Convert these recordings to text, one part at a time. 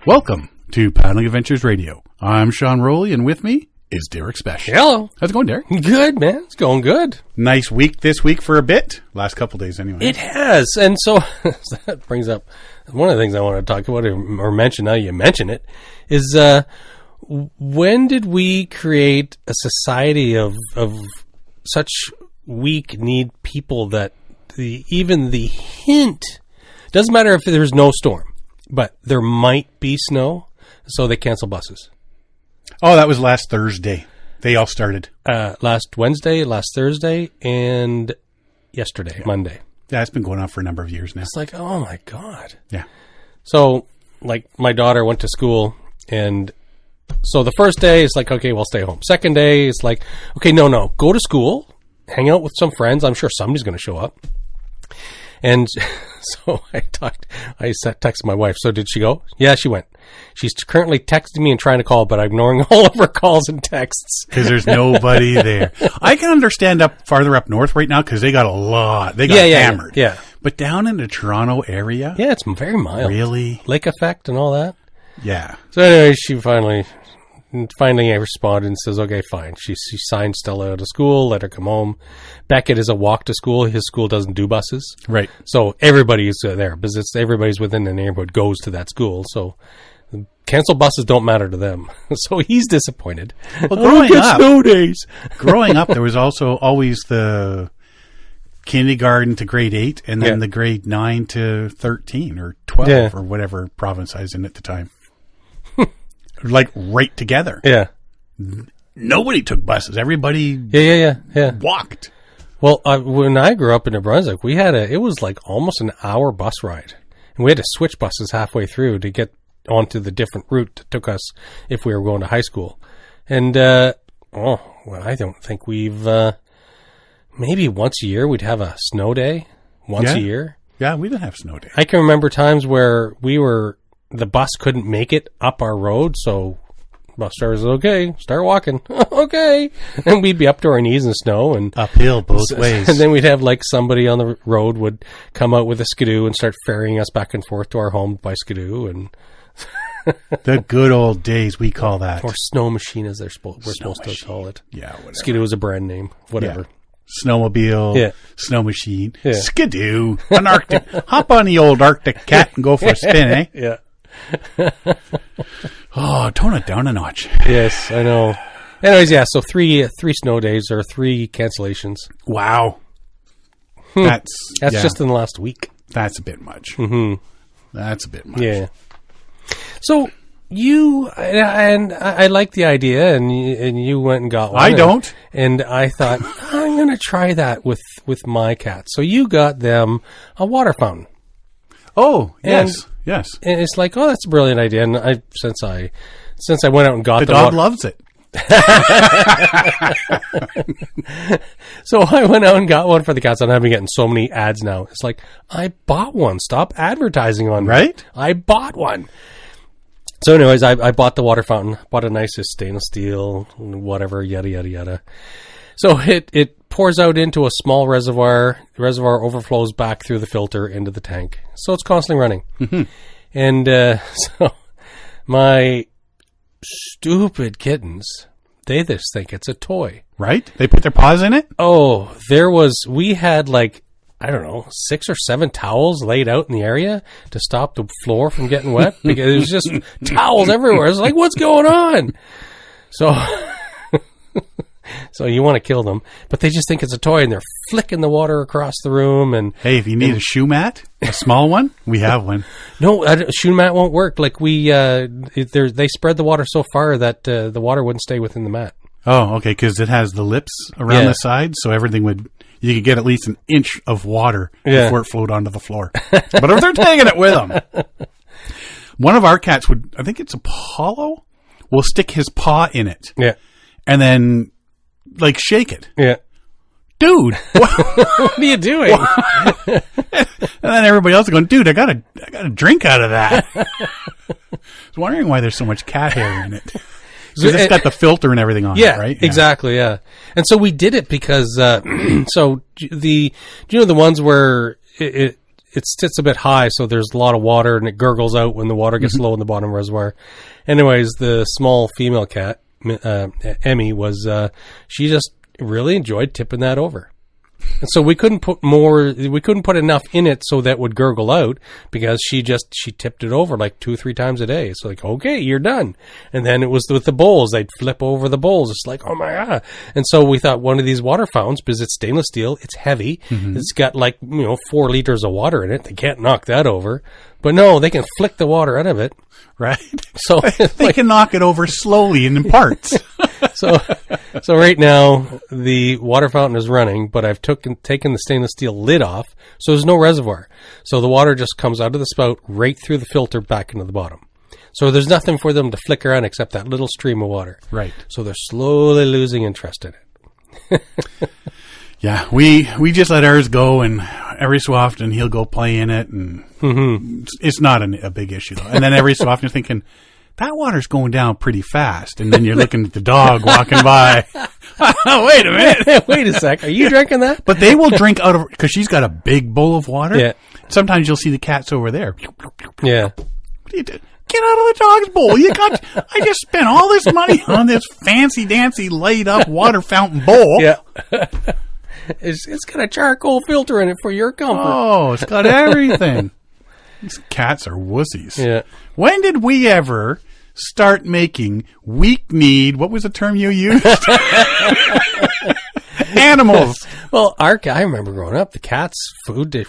Welcome to Paddling Adventures Radio. I'm Sean Rowley, and with me is Derek Spesh. Hello. How's it going, Derek? Good, man. It's going good. Nice week this week for a bit. Last couple days, anyway. It has. And so that brings up one of the things I want to talk about or mention, now you mention it, is when did we create a society of such weak-kneed people that even the hint, doesn't matter if there's no storm, but there might be snow, so they cancel buses. Oh, that was last Thursday. They all started. Last Wednesday, last Thursday, and yesterday, Monday. Yeah, it's been going on for a number of years now. It's like, oh my God. Yeah. So, like, my daughter went to school, and so the first day is like, okay, we'll stay home. Second day is like, okay, no, go to school, hang out with some friends. I'm sure somebody's going to show up. And so I texted my wife. So did she go? Yeah, she went. She's currently texting me and trying to call, but I'm ignoring all of her calls and texts. Because there's nobody there. I can understand farther up north right now because they got a lot. They got hammered. Yeah. But down in the Toronto area? Yeah, it's very mild. Really? Lake effect and all that? Yeah. So anyway, she finally responded and says, okay, fine. She signed Stella out of school, let her come home. Beckett is a walk to school. His school doesn't do buses. Right. So everybody is there because everybody's within the neighborhood goes to that school. So cancel buses don't matter to them. So he's disappointed. Well, snow days. Growing up, there was also always the kindergarten to grade 8 and then the grade 9 to 13 or 12 or whatever province I was in at the time. Like right together. Yeah. Nobody took buses. Everybody walked. Well, when I grew up in New Brunswick, it was like almost an hour bus ride. And we had to switch buses halfway through to get onto the different route that took us if we were going to high school. And, I don't think we've, maybe once a year we'd have a snow day. Once a year. Yeah, we didn't have snow day. I can remember times where the bus couldn't make it up our road, so bus driver said, okay, start walking. Okay. And we'd be up to our knees in snow. And uphill both ways. And then we'd have like somebody on the road would come out with a skidoo and start ferrying us back and forth to our home by skidoo. And the good old days, we call that. Or snow machine, as we're supposed to call it. Yeah, whatever. Skidoo is a brand name. Whatever. Yeah. Snowmobile, snow machine, skidoo, an Arctic. Hop on the old Arctic cat and go for a spin, eh? Yeah. Oh, tone it down a notch. Yes, I know. Anyways, so three snow days or 3 cancellations. Wow. That's just in the last week. That's a bit much. Mm-hmm. That's a bit much. Yeah. So you and I like the idea, and you went and got one. I don't. And I thought I'm going to try that with my cats. So you got them a water fountain. Oh, yes. Yes. And it's like, oh, that's a brilliant idea. And since I went out and got the dog loves it. So I went out and got one for the cats. I've been getting so many ads now. It's like, I bought one. Stop advertising on me. Right? I bought one. So anyways, I bought the water fountain, bought a nice stainless steel, whatever, yada, yada, yada. So it pours out into a small reservoir. The reservoir overflows back through the filter into the tank. So it's constantly running. Mm-hmm. And so my stupid kittens, they just think it's a toy. Right? They put their paws in it? Oh, we had like, I don't know, 6 or 7 towels laid out in the area to stop the floor from getting wet because it was just towels everywhere. I was like, what's going on? So you want to kill them, but they just think it's a toy, and they're flicking the water across the room. And hey, if you need a shoe mat, a small one, we have one. No, a shoe mat won't work. Like they spread the water so far that the water wouldn't stay within the mat. Oh, okay, because it has the lips around the sides, so you could get at least an inch of water before it flowed onto the floor. But if they're taking it with them, one of our cats I think it's Apollo, will stick his paw in it. Yeah. And then like shake it. Yeah. Dude, what are you doing? And then everybody else is going, dude, I got a drink out of that. I was wondering why there's so much cat hair in it. So it's got the filter and everything on it, right? Yeah, exactly, yeah. And so we did it because, so the ones where it sits a bit high, so there's a lot of water, and it gurgles out when the water gets low in the bottom reservoir. Anyways, the small female cat, Emmy, she just really enjoyed tipping that over. And so we couldn't put enough in it so that would gurgle out, because she tipped it over like 2-3 times a day. So like, okay, you're done. And then it was with the bowls, they'd flip over the bowls. It's like, oh my God. And so we thought one of these water fountains, because it's stainless steel, it's heavy. It's got 4 liters of water in it. They can't knock that over. But no, they can flick the water out of it. Right. So they can knock it over slowly and in parts. So right now the water fountain is running, but I've taken the stainless steel lid off, so there's no reservoir. So the water just comes out of the spout right through the filter back into the bottom. So there's nothing for them to flick around except that little stream of water. Right. So they're slowly losing interest in it. Yeah, we just let ours go, and every so often he'll go play in it, and it's not a big issue though. And then every so often you're thinking, that water's going down pretty fast, and then you're looking at the dog walking by. Oh, wait a minute. Wait a sec. Are you drinking that? But they will drink out of, because she's got a big bowl of water. Yeah. Sometimes you'll see the cats over there. Yeah. What do you do? Get out of the dog's bowl. I just spent all this money on this fancy dancy laid up water fountain bowl. Yeah. It's got a charcoal filter in it for your comfort. Oh, it's got everything. These cats are wussies. Yeah. When did we ever start making weak-kneed, what was the term you used? Animals. Well, I remember growing up, the cat's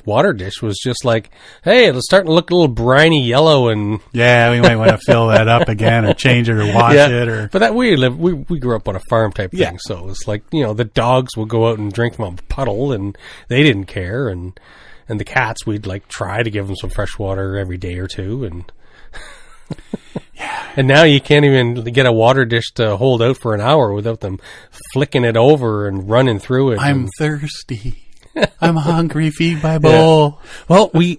water dish was just like, hey, it's starting to look a little briny yellow, and yeah, we might want to fill that up again, or change it, or wash it, or. But that we grew up on a farm type thing, so it's like, the dogs would go out and drink from a puddle, and they didn't care, and the cats, we'd like try to give them some fresh water every day or two, and. And now you can't even get a water dish to hold out for an hour without them flicking it over and running through it. I'm thirsty. I'm hungry. Feed my bowl. Yeah. Well, we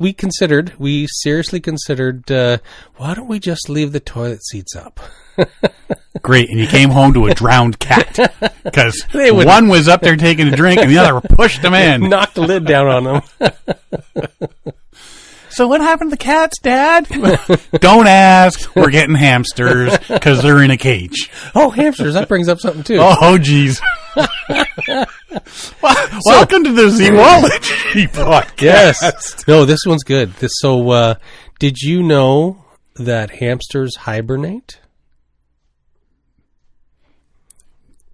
seriously considered, why don't we just leave the toilet seats up? Great. And you came home to a drowned cat, because one was up there taking a drink and the other pushed them in. Knocked the lid down on them. So what happened to the cats, Dad? Don't ask. We're getting hamsters because they're in a cage. Oh, hamsters. That brings up something, too. Oh, geez. Welcome to the Zoology podcast. Yes. No, this one's good. Did you know that hamsters hibernate?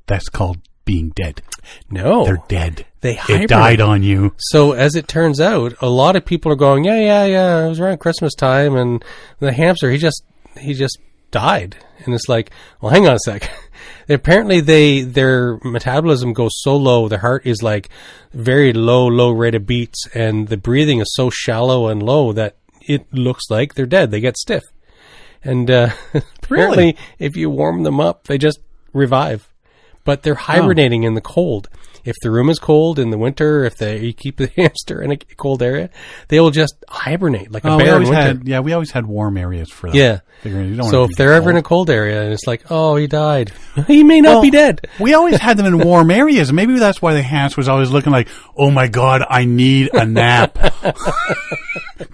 That's called being dead. No. They're dead. They hibernate. It died on you. So as it turns out, a lot of people are going, yeah. It was around Christmas time, and the hamster, he just died. And it's like, well, hang on a sec. Apparently their metabolism goes so low, their heart is like very low rate of beats, and the breathing is so shallow and low that it looks like they're dead. They get stiff. And apparently if you warm them up, they just revive. But they're hibernating in the cold. If the room is cold in the winter, if you keep the hamster in a cold area, they will just hibernate like a bear in winter. We always had warm areas for them. Yeah. So if they're ever in a cold area and it's like, oh, he died. He may not be dead. We always had them in warm areas. Maybe that's why the hamster was always looking like, oh my God, I need a nap.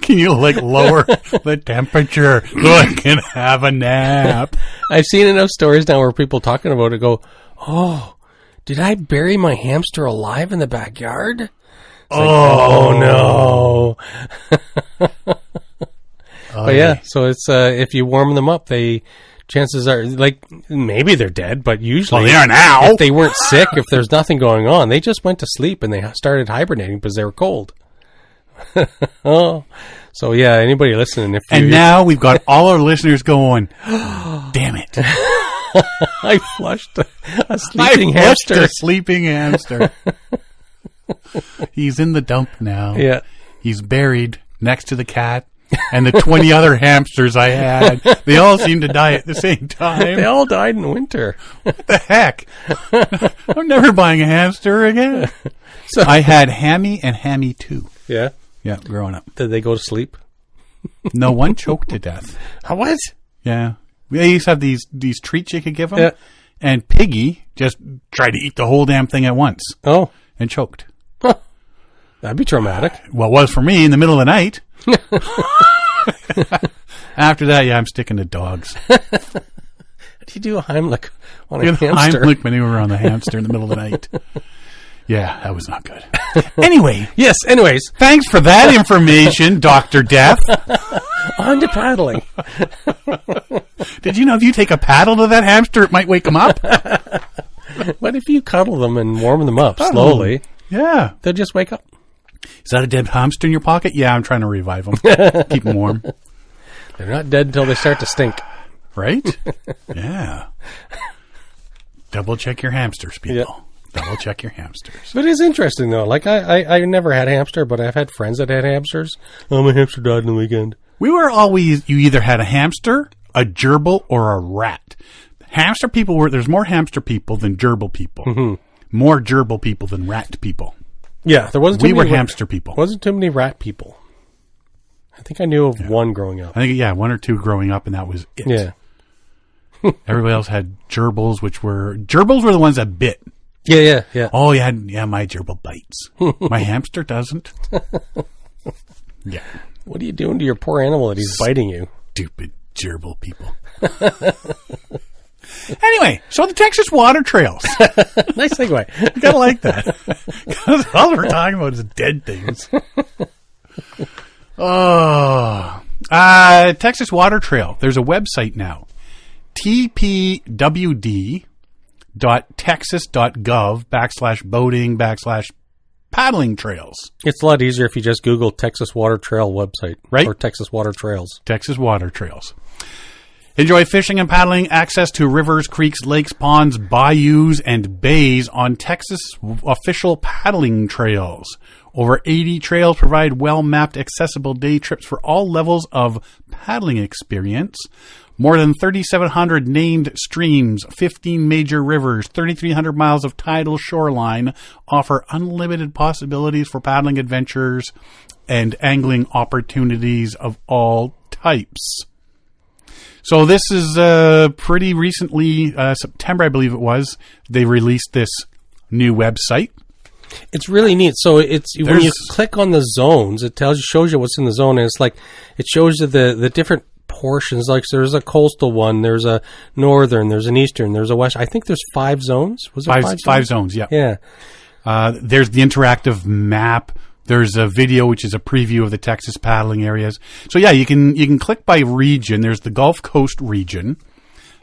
Can you lower the temperature so I can have a nap? I've seen enough stories now where people talking about it go, oh, did I bury my hamster alive in the backyard? It's no. But yeah, so it's if you warm them up, chances are, maybe they're dead, but usually they are now. If they weren't sick, if there's nothing going on, they just went to sleep and they started hibernating because they were cold. Oh, so yeah, anybody listening? Now we've got all our listeners going, damn it. I flushed a sleeping hamster. He's in the dump now. Yeah. He's buried next to the cat and the 20 other hamsters I had. They all seemed to die at the same time. They all died in winter. What the heck? I'm never buying a hamster again. So I had Hammy and Hammy 2. Yeah? Yeah, growing up. Did they go to sleep? No, one choked to death. What? Yeah. We used to have these treats you could give them, and Piggy just tried to eat the whole damn thing at once. Oh. And choked. Huh. That'd be traumatic. Well, it was for me in the middle of the night. After that, I'm sticking to dogs. How do you do a Heimlich on a hamster? Heimlich maneuver on the hamster in the middle of the night. Yeah, that was not good. Anyway. Yes, anyways. Thanks for that information, Dr. Death. On to paddling. Did you know if you take a paddle to that hamster, it might wake him up? What if you cuddle them and warm them up slowly? Yeah. They'll just wake up. Is that a dead hamster in your pocket? Yeah, I'm trying to revive them. Keep them warm. They're not dead until they start to stink. Right? Yeah. Double check your hamsters, people. Yep. Double check your hamsters. But it's interesting, though. Like, I never had a hamster, but I've had friends that had hamsters. Oh, my hamster died in the weekend. We were always, you either had a hamster, a gerbil, or a rat. Hamster people there's more hamster people than gerbil people. Mm-hmm. More gerbil people than rat people. Yeah, there wasn't too many. We were hamster people. Wasn't too many rat people. I think I knew of one growing up. I think, one or two growing up, and that was it. Yeah. Everybody else had gerbils, gerbils were the ones that bit. Yeah. Oh, my gerbil bites. My hamster doesn't. Yeah. What are you doing to your poor animal that he's biting you? Stupid gerbil people. Anyway, so the Texas water trails. Nice segue. You gotta like that. Because all we're talking about is dead things. Texas water trail. There's a website now. tpwd.texas.gov/boating/paddling trails. It's a lot easier if you just Google Texas Water Trail website. Right? Or Texas Water Trails. Texas water trails. Enjoy fishing and paddling, access to rivers, creeks, lakes, ponds, bayous, and bays on Texas official paddling trails. Over 80 trails provide well-mapped, accessible day trips for all levels of paddling experience. More than 3,700 named streams, 15 major rivers, 3,300 miles of tidal shoreline offer unlimited possibilities for paddling adventures and angling opportunities of all types. So this is pretty recently, September, I believe it was, they released this new website. It's really neat. So when you click on the zones, it shows you what's in the zone, and it's like it shows you the different portions. Like there's a coastal one, there's a northern, there's an eastern, there's a west. I think there's 5 zones. Was it 5 zones? 5 zones, yeah. Yeah. There's the interactive map. There's a video, which is a preview of the Texas paddling areas. So yeah, you can click by region. There's the Gulf Coast region.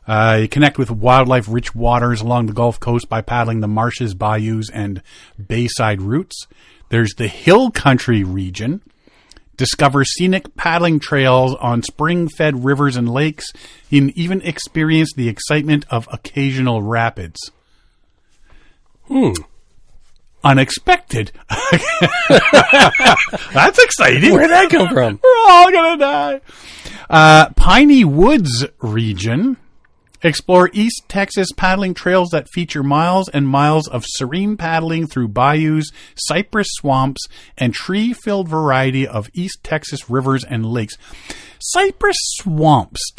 You connect with wildlife-rich waters along the Gulf Coast by paddling the marshes, bayous, and bayside routes. There's the Hill Country region. Discover scenic paddling trails on spring-fed rivers and lakes. You can even experience the excitement of occasional rapids. Unexpected. That's exciting. Where'd that come from? We're all gonna die. Piney Woods region. Explore East Texas paddling trails that feature miles and miles of serene paddling through bayous, cypress swamps, and tree-filled variety of East Texas rivers and lakes. Cypress swamps,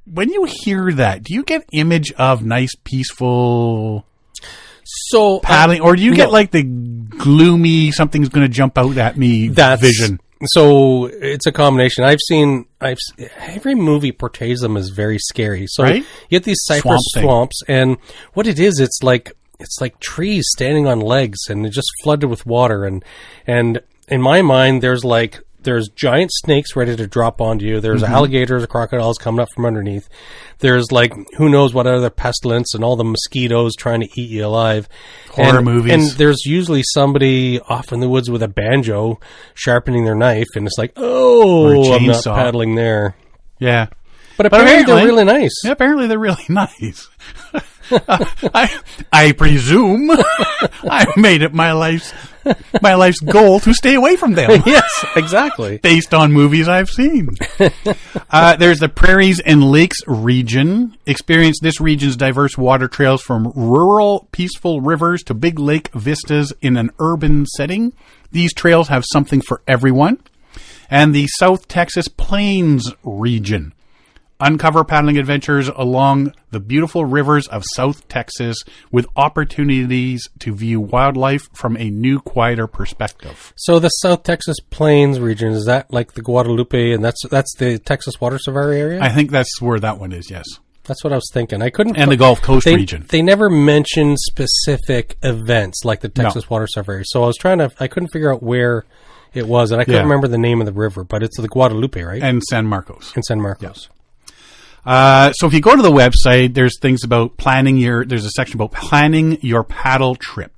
when you hear that, do you get image of nice, peaceful paddling, or do you get like the gloomy, something's going to jump out at me vision? So it's a combination. Every movie portrays them as very scary. So you get these cypress swamps, and what it is, it's like trees standing on legs, and they're just flooded with water. And in my mind, there's giant snakes ready to drop onto you. There's alligators or crocodiles coming up from underneath. There's who knows what other pestilence and all the mosquitoes trying to eat you alive. Horror movies. And there's usually somebody off in the woods with a banjo sharpening their knife, and it's like, oh, I'm not paddling there. Yeah. But apparently they're really nice. Yeah, apparently they're really nice. I presume I made it my life's goal to stay away from them. Yes, exactly. Based on movies I've seen. There's the Prairies and Lakes region. Experience this region's diverse water trails from rural, peaceful rivers to big lake vistas in an urban setting. These trails have something for everyone. And the South Texas Plains region. Uncover paddling adventures along the beautiful rivers of South Texas with opportunities to view wildlife from a new, quieter perspective. So the South Texas Plains region, is that like the Guadalupe, and that's the Texas Water Safari area? I think that's where that one is, yes. That's what I was thinking. I couldn't. And the Gulf Coast region. They never mentioned specific events like the Texas Water Safari. So I couldn't figure out where it was, and I couldn't remember the name of the river, but it's the Guadalupe, right? And San Marcos. In San Marcos. So if you go to the website, there's things about there's a section about planning your paddle trip.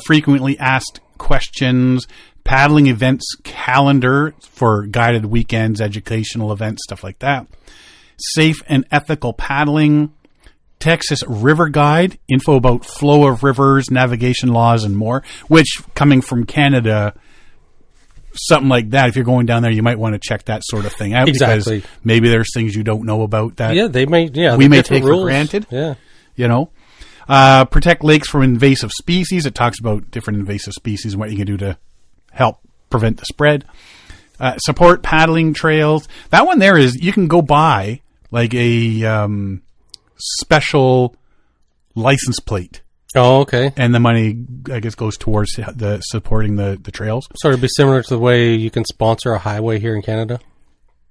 Frequently asked questions, paddling events calendar for guided weekends, educational events, stuff like that. Safe and ethical paddling, Texas River Guide, info about flow of rivers, navigation laws, and more, which coming from Canada, something like that, if you're going down there, you might want to check that sort of thing out. Exactly. Because maybe there's things you don't know about that. Yeah, they may. Yeah, we may take for granted. Yeah. You know, protect lakes from invasive species. It talks about different invasive species and what you can do to help prevent the spread. Support paddling trails. That one there is, you can go buy like a special license plate. Oh, okay. And the money, I guess, goes towards the supporting the trails. So it'd be similar to the way you can sponsor a highway here in Canada?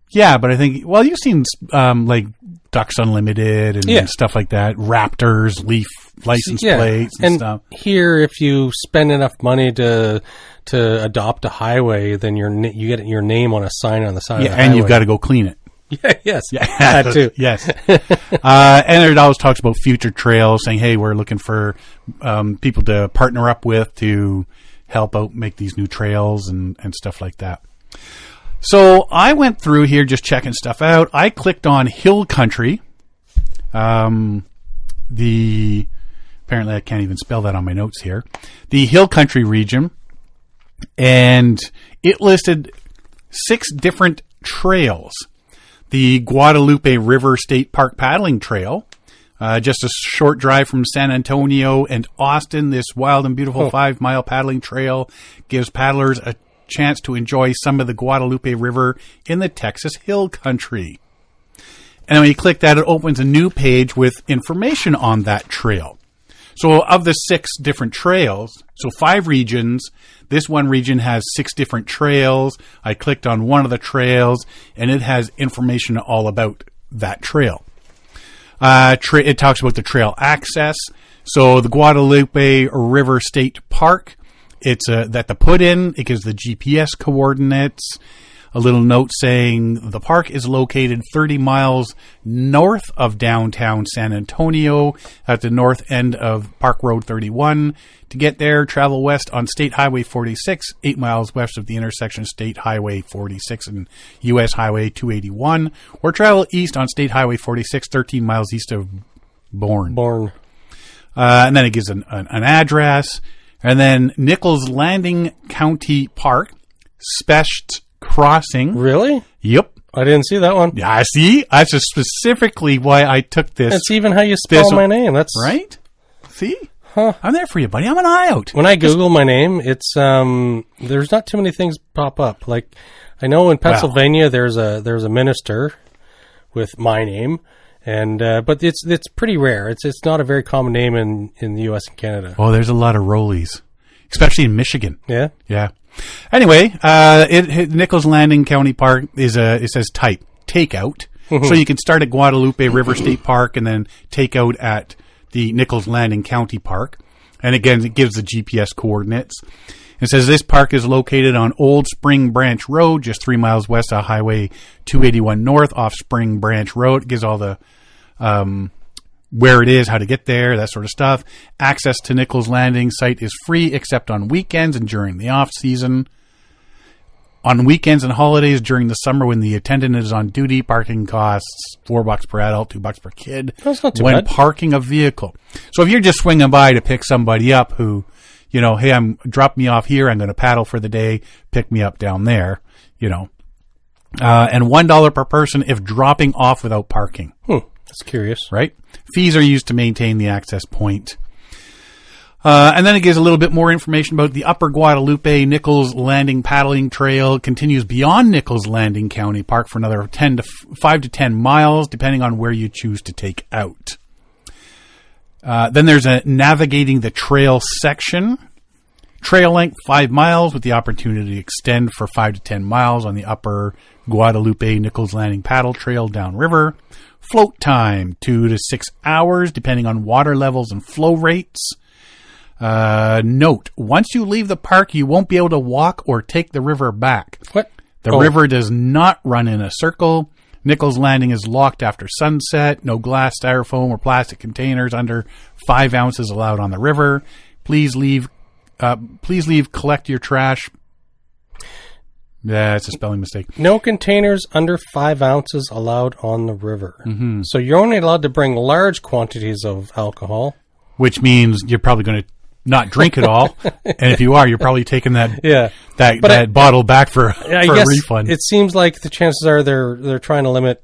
Yeah, but I think, well, you've seen like Ducks Unlimited and stuff like that. Raptors, Leaf license plates and stuff. Here, if you spend enough money to adopt a highway, then you get your name on a sign on the side of the highway. And you've got to go clean it. Yeah, yes. Yeah, that too. Yes. And it always talks about future trails, saying, hey, we're looking for people to partner up with to help out make these new trails and stuff like that. So I went through here just checking stuff out. I clicked on Hill Country. Apparently I can't even spell that on my notes here. The Hill Country region. And it listed 6 different trails. The Guadalupe River State Park Paddling Trail, just a short drive from San Antonio and Austin. This wild and beautiful 5-mile paddling trail gives paddlers a chance to enjoy some of the Guadalupe River in the Texas Hill Country. And when you click that, it opens a new page with information on that trail. So of the 6 different trails, so 5 regions, this one region has 6 different trails. I clicked on one of the trails, and it has information all about that trail. It talks about the trail access. So the Guadalupe River State Park, it's that the put in, it gives the GPS coordinates. A little note saying the park is located 30 miles north of downtown San Antonio at the north end of Park Road 31. To get there, travel west on State Highway 46, 8 miles west of the intersection of State Highway 46 and U.S. Highway 281, or travel east on State Highway 46, 13 miles east of Bourne. And then it gives an address. And then Nichols Landing County Park, Specht Crossing. Really? Yep. I didn't see that one. Yeah, I see. That's just specifically why I took this. That's even how you spell my name. That's right. See? Huh. I'm there for you, buddy. I'm an eye out. When I Google my name, it's there's not too many things pop up. Like I know in Pennsylvania there's a minister with my name, and but it's pretty rare. It's not a very common name in the U.S. and Canada. Oh, there's a lot of rollies, especially in Michigan. Yeah. Yeah. Anyway, Nichols Landing County Park it says type takeout. So you can start at Guadalupe River State Park and then take out at the Nichols Landing County Park. And again, it gives the GPS coordinates. It says this park is located on Old Spring Branch Road, just 3 miles west of Highway 281 North off Spring Branch Road. It gives all the where it is, how to get there, that sort of stuff. Access to Nichols Landing site is free except on weekends and during the off season. On weekends and holidays during the summer when the attendant is on duty, parking costs $4 per adult, $2 per kid. That's not too when bad. Parking a vehicle. So if you're just swinging by to pick somebody up who, hey, drop me off here, I'm going to paddle for the day, pick me up down there, and $1 per person if dropping off without parking. That's curious. Right? Fees are used to maintain the access point. And then it gives a little bit more information about the Upper Guadalupe Nichols Landing Paddling Trail. Continues beyond Nichols Landing County Park for another 5 to 10 miles, depending on where you choose to take out. Then there's a Navigating the Trail section. Trail length 5 miles with the opportunity to extend for 5 to 10 miles on the Upper Guadalupe Nichols Landing Paddle Trail downriver. Float time 2 to 6 hours, depending on water levels and flow rates. Note, once you leave the park, you won't be able to walk or take the river back. What? The river does not run in a circle. Nichols Landing is locked after sunset. No glass, styrofoam, or plastic containers under 5 ounces allowed on the river. Please leave, collect your trash. That's a spelling mistake. No containers under 5 ounces allowed on the river. Mm-hmm. So you're only allowed to bring large quantities of alcohol. Which means you're probably going to not drink it all. And if you are, you're probably taking that bottle back for a refund. It seems like the chances are they're trying to limit.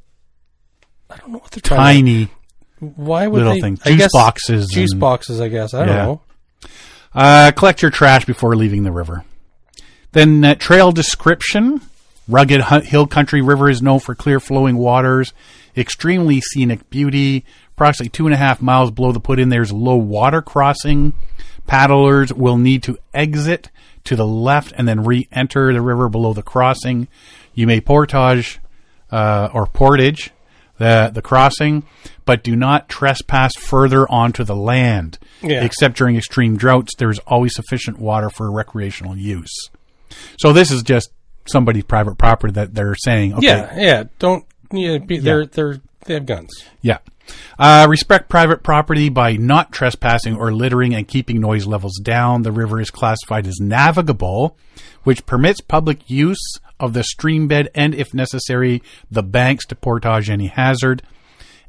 I don't know what they're trying tiny to. Why would little they? thing. Juice boxes. Juice boxes, I guess. I don't know. Collect your trash before leaving the river. Then trail description. Rugged hill country river is known for clear flowing waters, extremely scenic beauty. Approximately 2.5 miles below the put in, there's low water crossing. Paddlers will need to exit to the left and then re-enter the river below the crossing. You may portage the crossing, but do not trespass further onto the land. Yeah. Except during extreme droughts, there is always sufficient water for recreational use. So this is just somebody's private property that they're saying, okay. They have guns. Yeah. Respect private property by not trespassing or littering and keeping noise levels down. The river is classified as navigable, which permits public use of the stream bed and, if necessary, the banks to portage any hazard.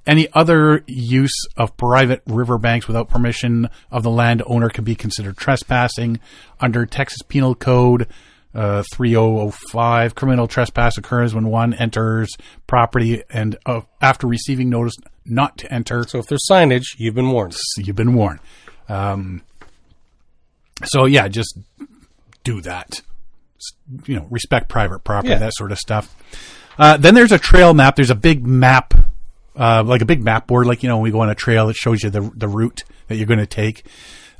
Any other use of private river banks without permission of the landowner can be considered trespassing. Under Texas Penal Code 3005, criminal trespass occurs when one enters property and after receiving notice not to enter. So if there's signage, you've been warned. You've been warned. So yeah, just do that. Respect private property, that sort of stuff. Then there's a trail map. There's a big map, like a big map board, like, when we go on a trail, it shows you the route that you're going to take.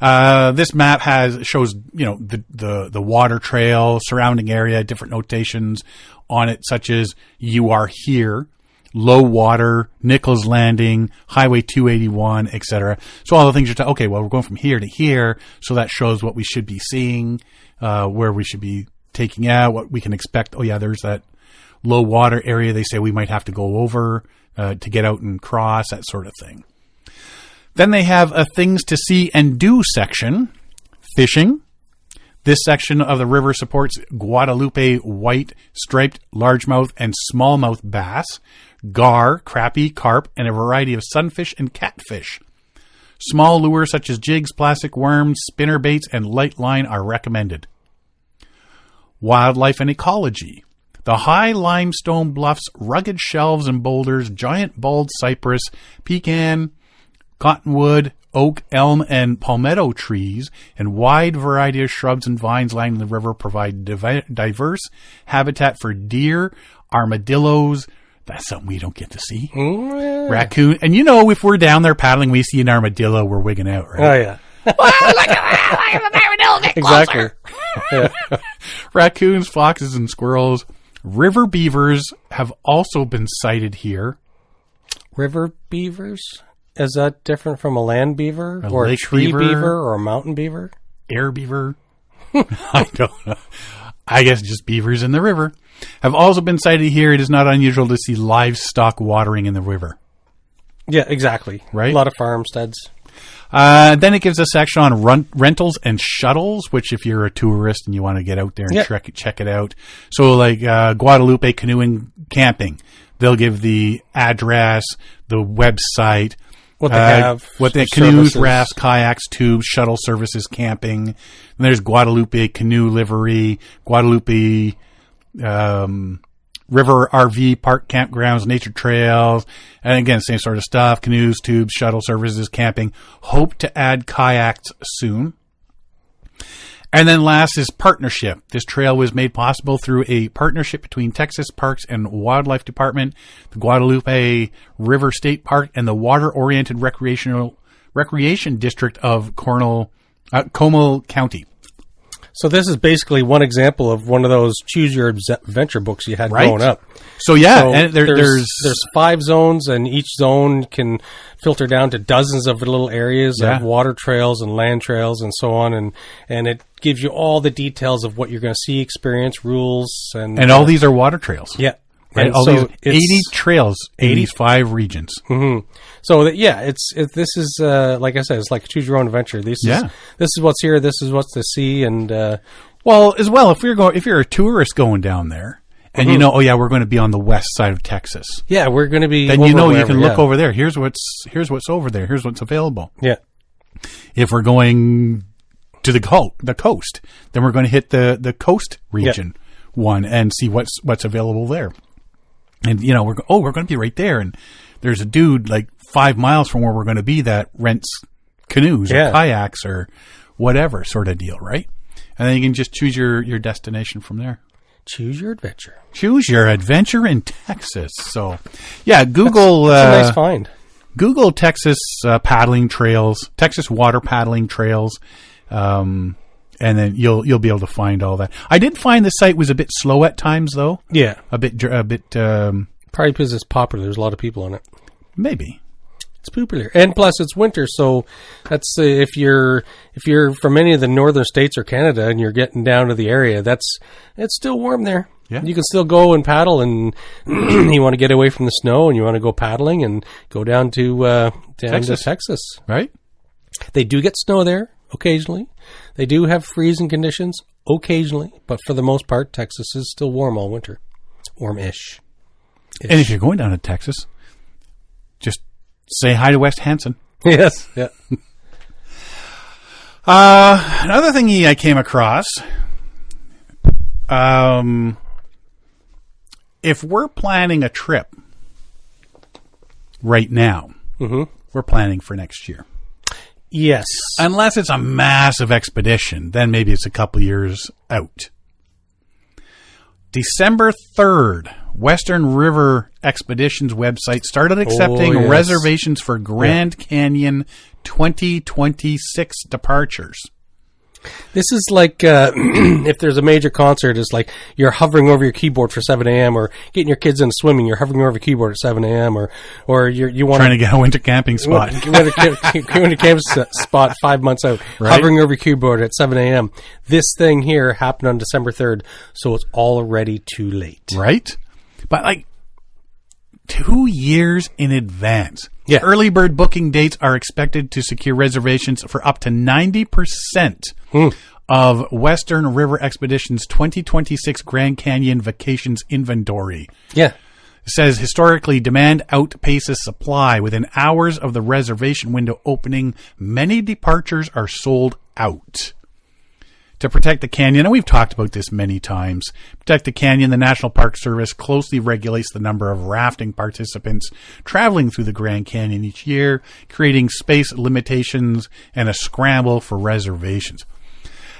This map shows, the water trail, surrounding area, different notations on it, such as you are here, low water, Nichols Landing, Highway 281, etc. So all the things we're going from here to here. So that shows what we should be seeing, where we should be taking out, what we can expect. Oh yeah, there's that low water area they say we might have to go over, to get out and cross, that sort of thing. Then they have a things to see and do section. Fishing. This section of the river supports Guadalupe white, striped, largemouth, and smallmouth bass, gar, crappie, carp, and a variety of sunfish and catfish. Small lures such as jigs, plastic worms, spinner baits, and light line are recommended. Wildlife and ecology. The high limestone bluffs, rugged shelves and boulders, giant bald cypress, pecan, cottonwood, oak, elm, and palmetto trees, and wide variety of shrubs and vines lining the river provide diverse habitat for deer, armadillos. That's something we don't get to see. Raccoon. And if we're down there paddling, we see an armadillo, we're wigging out, right? Oh, yeah. Look at the armadillo, get exactly. Yeah. Raccoons, foxes, and squirrels. River beavers have also been sighted here. River beavers? Is that different from a land beaver or a lake tree beaver or a mountain beaver? Air beaver? I don't know. I guess just beavers in the river. Have also been sighted here. It is not unusual to see livestock watering in the river. Yeah, exactly. Right? A lot of farmsteads. Then it gives a section on rentals and shuttles, which if you're a tourist and you want to get out there and check it out. So like Guadalupe Canoeing Camping, they'll give the address, the website, what they have, canoes, rafts, kayaks, tubes, shuttle services, camping. And there's Guadalupe Canoe Livery, Guadalupe River RV Park Campgrounds, Nature Trails, and again, same sort of stuff, canoes, tubes, shuttle services, camping. Hope to add kayaks soon. And then last is partnership. This trail was made possible through a partnership between Texas Parks and Wildlife Department, the Guadalupe River State Park, and the water-oriented recreation district of Como County. So this is basically one example of one of those choose your adventure books you had growing up. So yeah, so and there's 5 zones, and each zone can filter down to dozens of little areas of water trails and land trails and so on, and it gives you all the details of what you're going to see, experience, rules, and all these are water trails. Yeah. Right? All these 80 trails in these 5 regions. Mm-hmm. So this is like I said, it's like choose your own adventure. This is what's here. This is what's to see, and if you're a tourist going down there, and you know, we're going to be on the west side of Texas. Yeah, we're going to be. Then you can look over there. Here's what's over there. Here's what's available. Yeah. If we're going to the coast, then we're going to hit the coast region one and see what's available there. And we're going to be right there, and there's a dude like 5 miles from where we're going to be that rents canoes or kayaks or whatever sort of deal, right? And then you can just choose your destination from there. Choose your adventure. Choose your adventure in Texas. So, yeah, Google. That's a nice find. Google Texas paddling trails, Texas water paddling trails, and then you'll be able to find all that. I did find the site was a bit slow at times, though. Yeah, a bit. Probably because it's popular. There's a lot of people on it. Maybe. It's popular, and plus it's winter, so that's if you're from any of the northern states or Canada and you're getting down to the area, it's still warm there. Yeah, you can still go and paddle, and you want to get away from the snow and you want to go paddling and go down to Texas, right? They do get snow there occasionally. They do have freezing conditions occasionally, but for the most part, Texas is still warm all winter, warm-ish. And if you're going down to Texas, just say hi to West Hansen. Yes. Yeah. Another thing I came across, if we're planning a trip right now, we're planning for next year. Yes. Unless it's a massive expedition, then maybe it's a couple years out. December 3rd, Western River Expeditions website started accepting reservations for Grand Canyon 2026 departures. This is like if there's a major concert, it's like you're hovering over your keyboard for 7 a.m. or getting your kids into swimming, you're hovering over your keyboard at 7 a.m. or you want trying to get a winter camping spot. Winter camping spot 5 months out, right? Hovering over your keyboard at 7 a.m. This thing here happened on December 3rd, so it's already too late. Right? But like 2 years in advance. Yeah. Early bird booking dates are expected to secure reservations for up to 90% of Western River Expeditions 2026 Grand Canyon vacations inventory. Yeah. It says historically demand outpaces supply. Within hours of the reservation window opening, many departures are sold out. To protect the canyon, and we've talked about this many times, protect the canyon, the National Park Service closely regulates the number of rafting participants traveling through the Grand Canyon each year, creating space limitations and a scramble for reservations.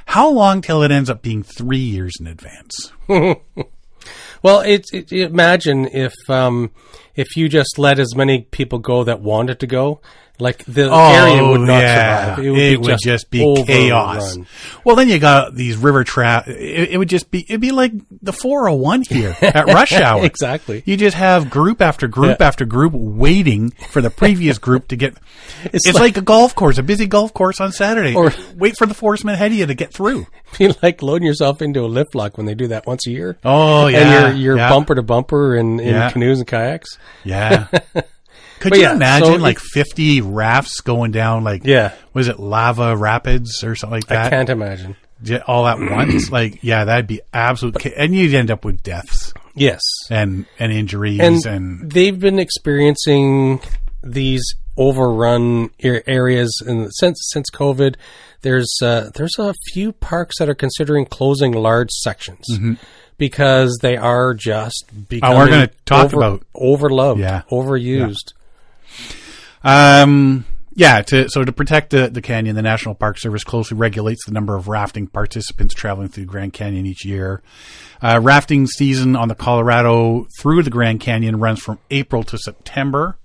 How long till it ends up being 3 years in advance? Well, imagine if you just let as many people go that wanted to go. Like the area would not survive. It would just be chaos. Well, then you got these river it'd be like the 401 here at rush hour. Exactly. You just have group after group after group waiting for the previous group to get. It's like a golf course, a busy golf course on Saturday. Or wait for the foresman ahead of you to get through. Feel like loading yourself into a lift lock when they do that once a year. Oh yeah, and you're bumper to bumper in canoes and kayaks. Yeah. Could you imagine 50 rafts going down was it Lava Rapids or something like that? I can't imagine. All at once? That'd be absolute and you'd end up with deaths. Yes. And injuries. And they've been experiencing these overrun areas since COVID. There's a few parks that are considering closing large sections. Because they are just becoming we're going to talk about overloved, overused. Yeah, to protect the canyon, the National Park Service closely regulates the number of rafting participants traveling through Grand Canyon each year. Rafting season on the Colorado through the Grand Canyon runs from April to September.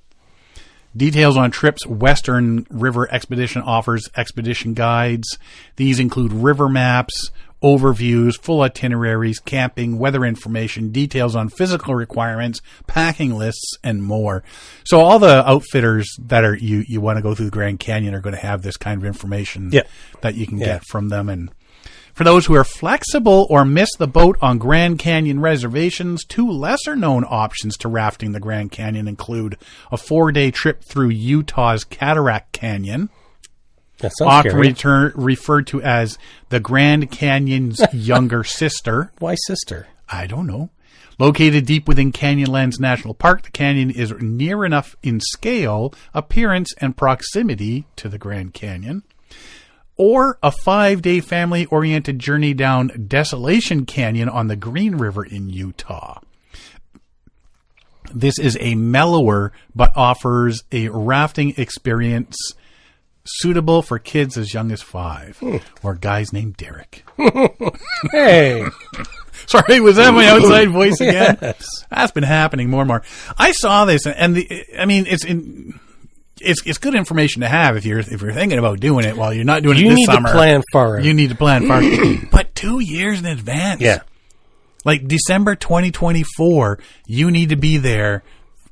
Details on trips Western River Expedition offers expedition guides. These include river maps, overviews, full itineraries, camping, weather information, details on physical requirements, packing lists, and more. So all the outfitters that are you want to go through the Grand Canyon are going to have this kind of information that you can get from them. And for those who are flexible or miss the boat on Grand Canyon reservations, 2 lesser-known options to rafting the Grand Canyon include a 4-day trip through Utah's Cataract Canyon, often referred to as the Grand Canyon's younger sister. Why sister? I don't know. Located deep within Canyonlands National Park, the canyon is near enough in scale, appearance, and proximity to the Grand Canyon. Or a 5-day family-oriented journey down Desolation Canyon on the Green River in Utah. This is a mellower but offers a rafting experience suitable for kids as young as 5 or guys named Derek. Hey. Sorry, was that my outside voice again? Yes. That's been happening more and more. I saw this, and it's good information to have if you're thinking about doing it while you're not doing it this summer. You need to plan far. You need to plan far. But 2 years in advance. Yeah. Like December 2024, you need to be there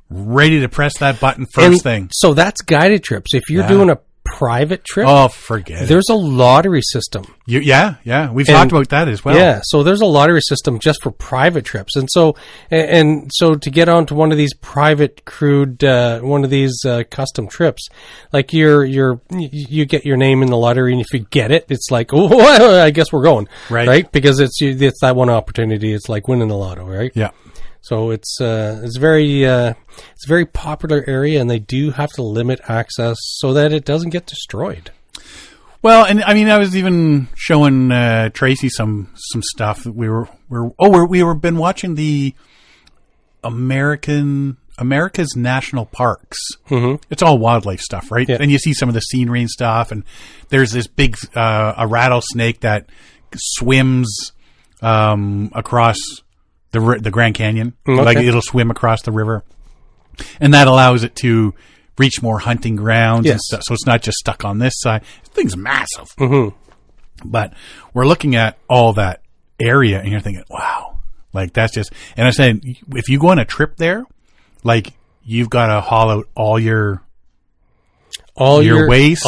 ready to press that button first thing. So that's guided trips. If you're doing a private trip, forget it. There's a lottery system. We've talked about that as well. Yeah, so there's a lottery system just for private trips, and so to get onto one of these private crewed one of these custom trips, like you get your name in the lottery, and if you get it, it's like, oh, I guess we're going, right? Because it's that one opportunity. It's like winning the lotto, right? Yeah. So it's a very popular area, and they do have to limit access so that it doesn't get destroyed. Well, and I mean, I was even showing Tracy some stuff. We've been watching the America's National Parks. Mm-hmm. It's all wildlife stuff, right? Yeah. And you see some of the scenery and stuff, and there's this big a rattlesnake that swims across the Grand Canyon. Okay. Like it'll swim across the river, and that allows it to reach more hunting grounds and stuff. So it's not just stuck on this side. This thing's massive. Mm-hmm. But we're looking at all that area, and you're thinking, wow, like that's just. And I'm saying, if you go on a trip there, like you've got to haul out all your waste,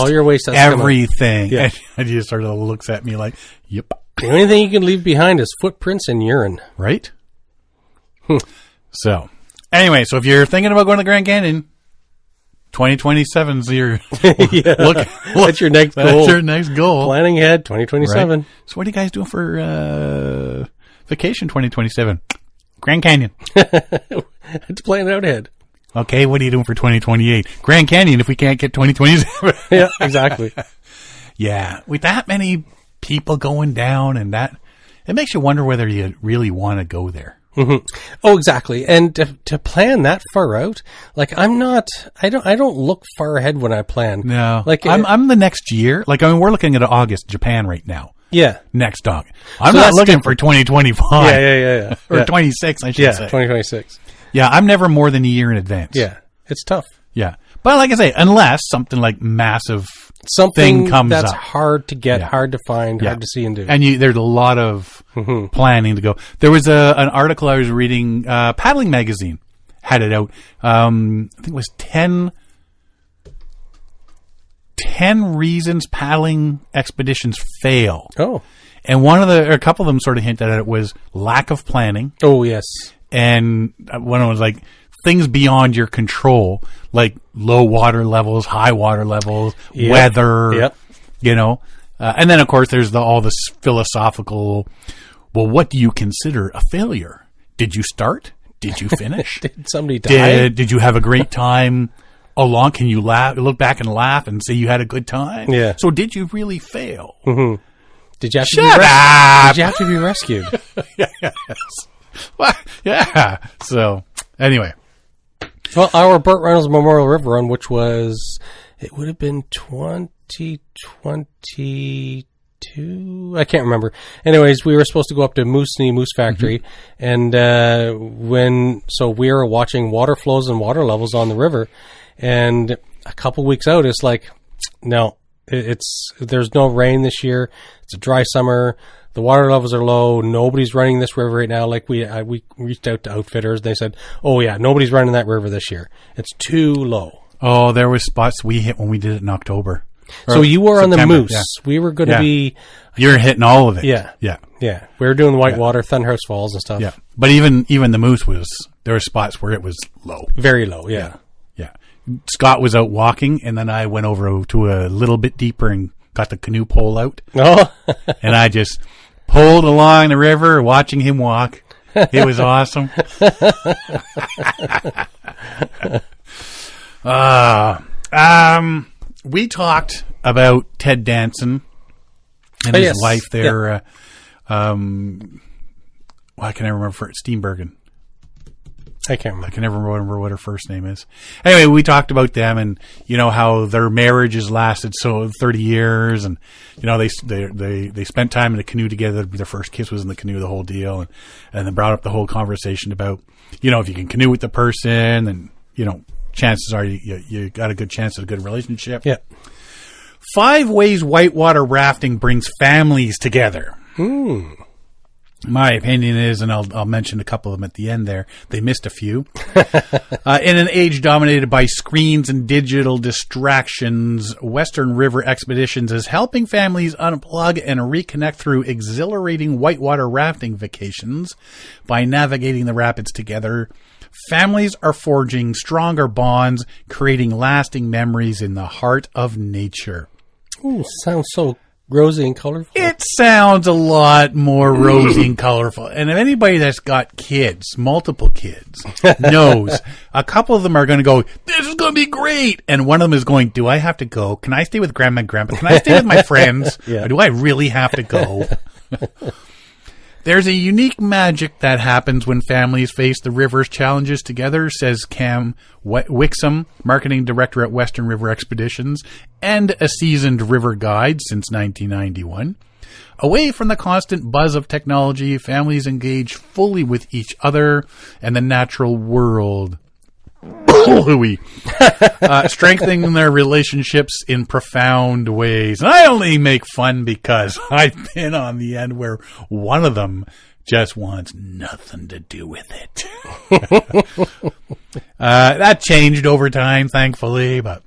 everything. Yeah. And he just sort of looks at me like, yep. The only thing you can leave behind is footprints and urine. Right? So, anyway, so if you're thinking about going to the Grand Canyon, 2027's your look. That's your next goal. That's your next goal. Planning ahead, 2027. Right. So what are you guys doing for vacation 2027? Grand Canyon. It's planning out ahead. Okay, what are you doing for 2028? Grand Canyon if we can't get 2027. Yeah, exactly. Yeah, with that many people going down and that, it makes you wonder whether you really want to go there. Mm-hmm. Oh, exactly. And to plan that far out, like I don't look far ahead when I plan. No, like I'm the next year. Like, I mean, we're looking at August, Japan right now. Yeah. Next August. I'm not looking for 2025. Yeah. Or 26, I should say. 2026. Yeah, I'm never more than a year in advance. Yeah. It's tough. Yeah. But like I say, unless something like massive something thing comes that's up. Hard to get, hard to find, hard to see and do. And there's a lot of planning to go. There was an article I was reading, Paddling Magazine had it out. I think it was 10 reasons paddling expeditions fail. Oh. And a couple of them sort of hinted at it was lack of planning. Oh, yes. And one of them was like things beyond your control, like low water levels, high water levels, weather, and then of course there's all this philosophical, well, what do you consider a failure? Did you start? Did you finish? Did somebody die? Did you have a great time along? Can you look back and laugh and say you had a good time? Yeah. So did you really fail? Mm-hmm. Did you have Shut up! Did you have to be rescued? Yes. Well, yeah. So anyway. Well, our Burt Reynolds Memorial River Run, which was It would have been 2022. I can't remember. Anyways, we were supposed to go up to Moose Factory, and we were watching water flows and water levels on the river, and a couple weeks out, it's like, no, there's no rain this year. It's a dry summer. The water levels are low. Nobody's running this river right now. Like we reached out to outfitters. They said, "Oh yeah, nobody's running that river this year. It's too low." Oh, there were spots we hit when we did it in October. So you were September, on the Moose. Yeah. We were going to be. You're hitting all of it. Yeah. Yeah. Yeah. We were doing the whitewater, Thunderhouse Falls and stuff. Yeah. But even the Moose there were spots where it was low. Very low. Yeah. Yeah. Scott was out walking, and then I went over to a little bit deeper and got the canoe pole out. Oh. And I just pulled along the river watching him walk. It was awesome. We talked about Ted Danson and his wife there. Yeah. Why can I remember Steenbergen? I can't remember. I can never remember what her first name is. Anyway, we talked about them and, how their marriage has lasted 30 years and, they spent time in a canoe together. Their first kiss was in the canoe, the whole deal. And then brought up the whole conversation about, if you can canoe with the person and, chances are you got a good chance at a good relationship. Yeah. 5 ways whitewater rafting brings families together. My opinion is, and I'll mention a couple of them at the end there, they missed a few. In an age dominated by screens and digital distractions, Western River Expeditions is helping families unplug and reconnect through exhilarating whitewater rafting vacations. By navigating the rapids together, families are forging stronger bonds, creating lasting memories in the heart of nature. Ooh, sounds so rosy and colorful. It sounds a lot more rosy and colorful. And if anybody that's got kids, multiple kids, knows a couple of them are going to go, this is going to be great. And one of them is going, do I have to go? Can I stay with grandma and grandpa? Can I stay with my friends? Yeah. Or do I really have to go? There's a unique magic that happens when families face the river's challenges together, says Cam Wixom, marketing director at Western River Expeditions and a seasoned river guide since 1991. Away from the constant buzz of technology, families engage fully with each other and the natural world. Strengthening their relationships in profound ways. And I only make fun because I've been on the end where one of them just wants nothing to do with it. That changed over time, thankfully. But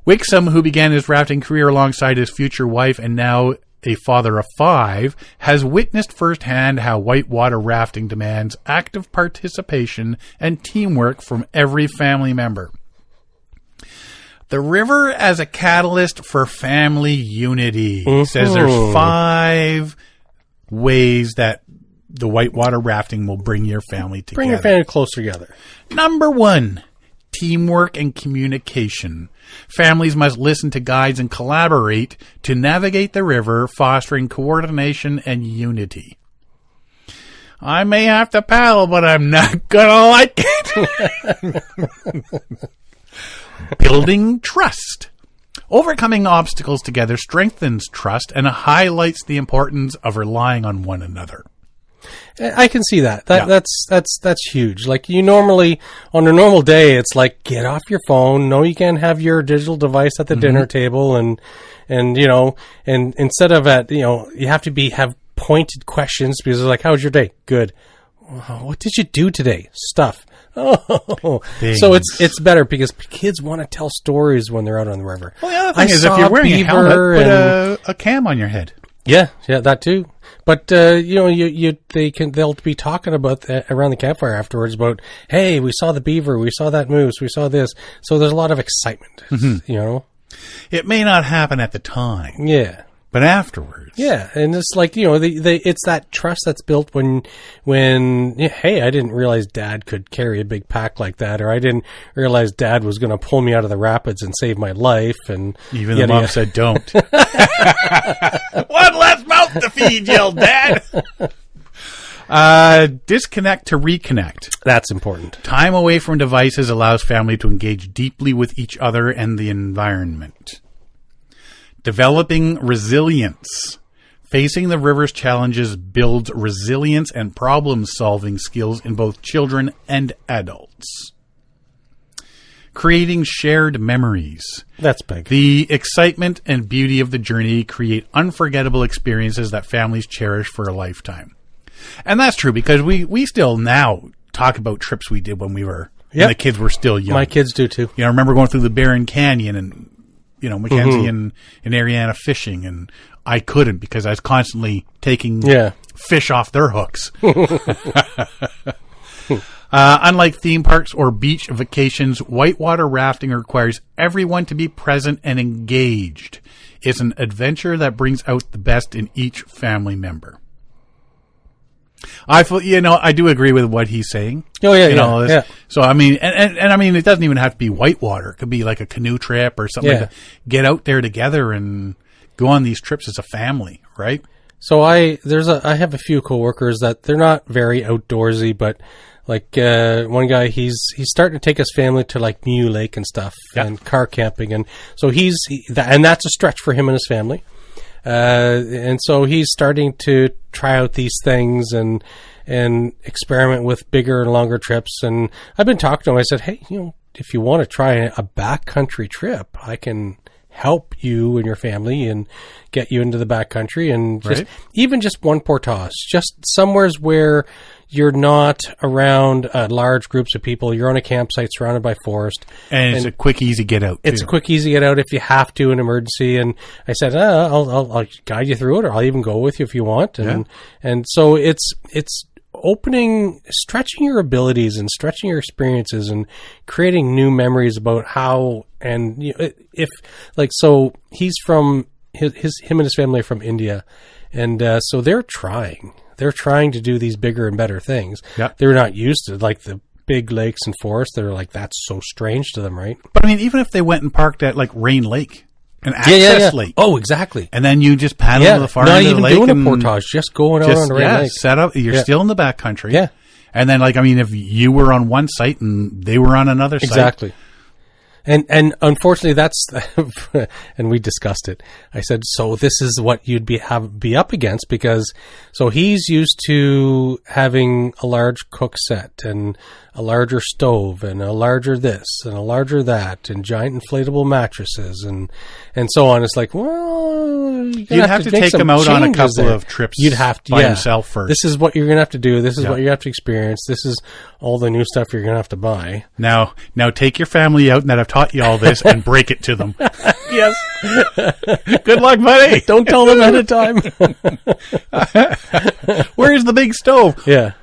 Wixom, who began his rafting career alongside his future wife and now a father of 5, has witnessed firsthand how whitewater rafting demands active participation and teamwork from every family member. The river as a catalyst for family unity. Says there's 5 ways that the whitewater rafting will bring your family together. Bring your family closer together. Number 1. Teamwork and communication. Families must listen to guides and collaborate to navigate the river, fostering coordination and unity. I may have to paddle, but I'm not gonna like it. Building trust. Overcoming obstacles together strengthens trust and highlights the importance of relying on one another. I can see that. That's huge. Like you normally, on a normal day, it's like, get off your phone. No, you can't have your digital device at the dinner table. And instead of you have to have pointed questions because it's like, how's your day? Good. What did you do today? Stuff. Oh, so it's better because kids want to tell stories when they're out on the river. Well, the other thing is if you're wearing a helmet, put a cam on your head. Yeah, that too. But they'll be talking about that around the campfire afterwards about, hey, we saw the beaver, we saw that moose, we saw this. So there's a lot of excitement. It may not happen at the time. Yeah. But afterwards. Yeah, and it's like, it's that trust that's built when hey, I didn't realize Dad could carry a big pack like that, or I didn't realize Dad was going to pull me out of the rapids and save my life. And even the mom said, don't. One less mouth to feed, yelled Dad. Disconnect to reconnect. That's important. Time away from devices allows family to engage deeply with each other and the environment. Developing resilience. Facing the river's challenges builds resilience and problem-solving skills in both children and adults. Creating shared memories. That's big. The excitement and beauty of the journey create unforgettable experiences that families cherish for a lifetime. And that's true because we still now talk about trips we did when when the kids were still young. My kids do too. I remember going through the Barron Canyon and, Mackenzie and Ariana fishing, and I couldn't because I was constantly taking fish off their hooks. Unlike theme parks or beach vacations, whitewater rafting requires everyone to be present and engaged. It's an adventure that brings out the best in each family member. I do agree with what he's saying. Oh yeah. So I mean, and I mean, it doesn't even have to be whitewater. It could be like a canoe trip or something like that. Get out there together and go on these trips as a family, right? So I have a few coworkers that they're not very outdoorsy, but like one guy, he's starting to take his family to like Mew Lake and stuff and car camping, and so and that's a stretch for him and his family. And so he's starting to try out these things and experiment with bigger and longer trips. And I've been talking to him. I said, hey, if you want to try a backcountry trip, I can help you and your family and get you into the backcountry and even just one portage, just somewheres where you're not around large groups of people. You're on a campsite surrounded by forest. And it's a quick, easy get out. It's a quick, easy get out if you have to in emergency. And I said, I'll guide you through it, or I'll even go with you if you want. And so it's stretching your abilities and stretching your experiences and creating new memories about how, and so he's from him and his family are from India. And so they're trying to do these bigger and better things. Yep. They're not used to like the big lakes and forests. They're like, that's so strange to them, right? But I mean, even if they went and parked at like Rain Lake, an access lake. Oh, exactly. And then you just paddle to the far end of the lake. Not even doing a portage, just going out on the Rain Lake. Set up. You're still in the backcountry. Yeah. And then if you were on one site and they were on another site. Exactly. And unfortunately, that's and we discussed it. I said, so this is what you'd be up against, because so he's used to having a large cook set and a larger stove and a larger this and a larger that and giant inflatable mattresses and so on. It's like, well, you'd have to take him out on a couple of trips. You'd have to by himself first. This is what you're going to have to do. This is what you have to experience. This is all the new stuff you're going to have to buy. Now take your family out, and that I've taught you all this, and break it to them. Yes. Good luck, buddy. Don't tell them ahead of time. Where's the big stove? Yeah.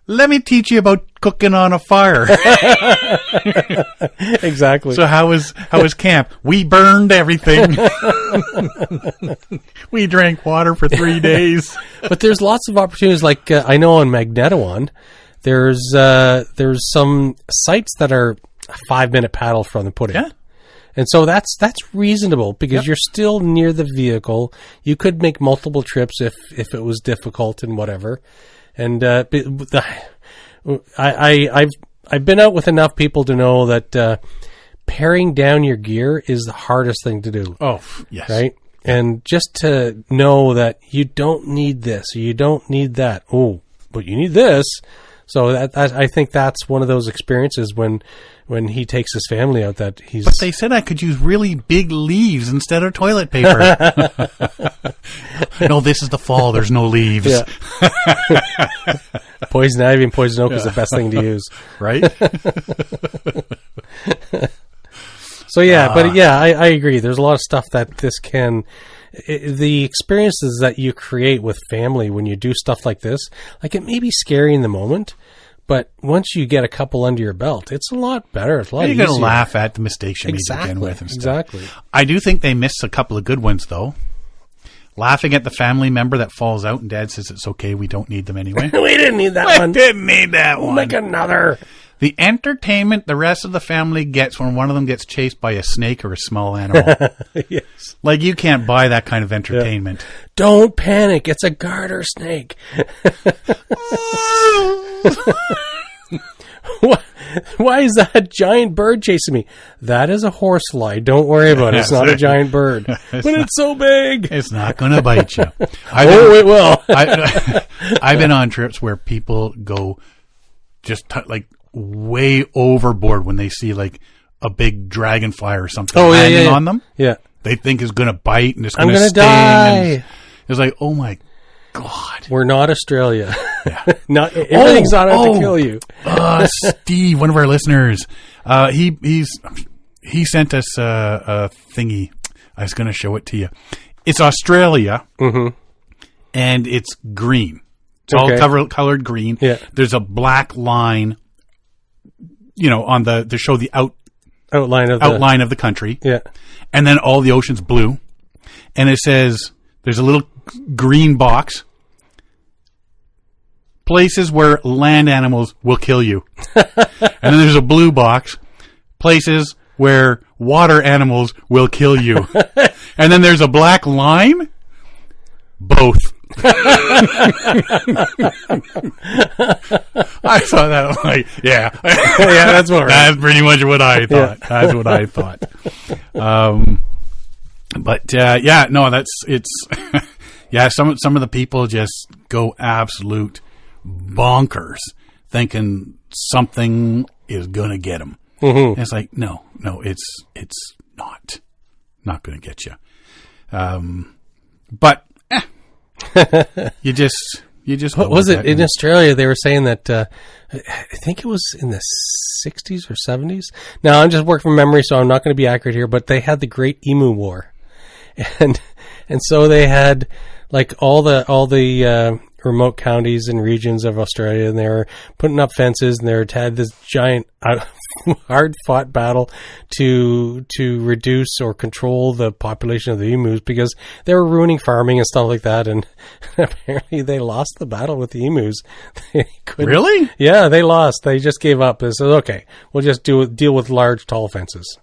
Let me teach you about cooking on a fire. Exactly. So how was camp? We burned everything. We drank water for 3 days. But there's lots of opportunities. Like I know on Magnetawan, there's some sites that are a 5-minute paddle from the pudding. Yeah. And so that's reasonable because you're still near the vehicle. You could make multiple trips if it was difficult and whatever. And I've been out with enough people to know that paring down your gear is the hardest thing to do. Oh, yes. Right? And just to know that you don't need this, or you don't need that. Oh, but you need this. So I think that's one of those experiences when he takes his family out that he's... But they said I could use really big leaves instead of toilet paper. No, this is the fall. There's no leaves. Yeah. Poison ivy and poison oak is the best thing to use. Right? So, I agree. There's a lot of stuff that this can... the experiences that you create with family when you do stuff like this, like it may be scary in the moment, but once you get a couple under your belt, it's a lot better. It's a lot easier. You're going to laugh at the mistakes you made to begin with and stuff. Exactly. I do think they missed a couple of good ones, though. Laughing at the family member that falls out and dad says it's okay, we don't need them anyway. We didn't need that one. Didn't need that one. Make another. The entertainment the rest of the family gets when one of them gets chased by a snake or a small animal. Yes. Like, you can't buy that kind of entertainment. Yeah. Don't panic. It's a garter snake. Why is that giant bird chasing me? That is a horsefly. Don't worry about it. It's not a giant bird. But it's so big. It's not going to bite you. It will. I've been on trips where people go just like way overboard when they see like a big dragonfly or something landing on them. Yeah. They think it's going to bite and it's going to sting. Die. It's like, oh my God. We're not Australia. Yeah. Everything's not out to kill you. Steve, one of our listeners, he sent us a thingy. I was going to show it to you. It's Australia, and it's green. It's all colored green. Yeah. There's a black line, on to show the outline of the country. Yeah. And then all the ocean's blue. And it says, there's a little green box. Places where land animals will kill you. And then there's a blue box. Places where water animals will kill you. And then there's a black line. Both. I saw that. I'm like, yeah. Yeah, that's what. That's pretty much what I thought. Yeah. That's what I thought. It's yeah, some of the people just go absolute bonkers thinking something is going to get them. Mm-hmm. It's like, no, it's not going to get you. But you just what was it in Australia? They were saying that I think it was in the 60s or 70s. Now I'm just working from memory, so I'm not going to be accurate here. But they had the Great Emu War, and so they had like all the remote counties and regions of Australia, and they were putting up fences, and they had this giant hard-fought battle to reduce or control the population of the emus because they were ruining farming and stuff like that, and apparently they lost the battle with the emus. Really? Yeah, they lost. They just gave up. They said, okay, we'll just deal with large, tall fences.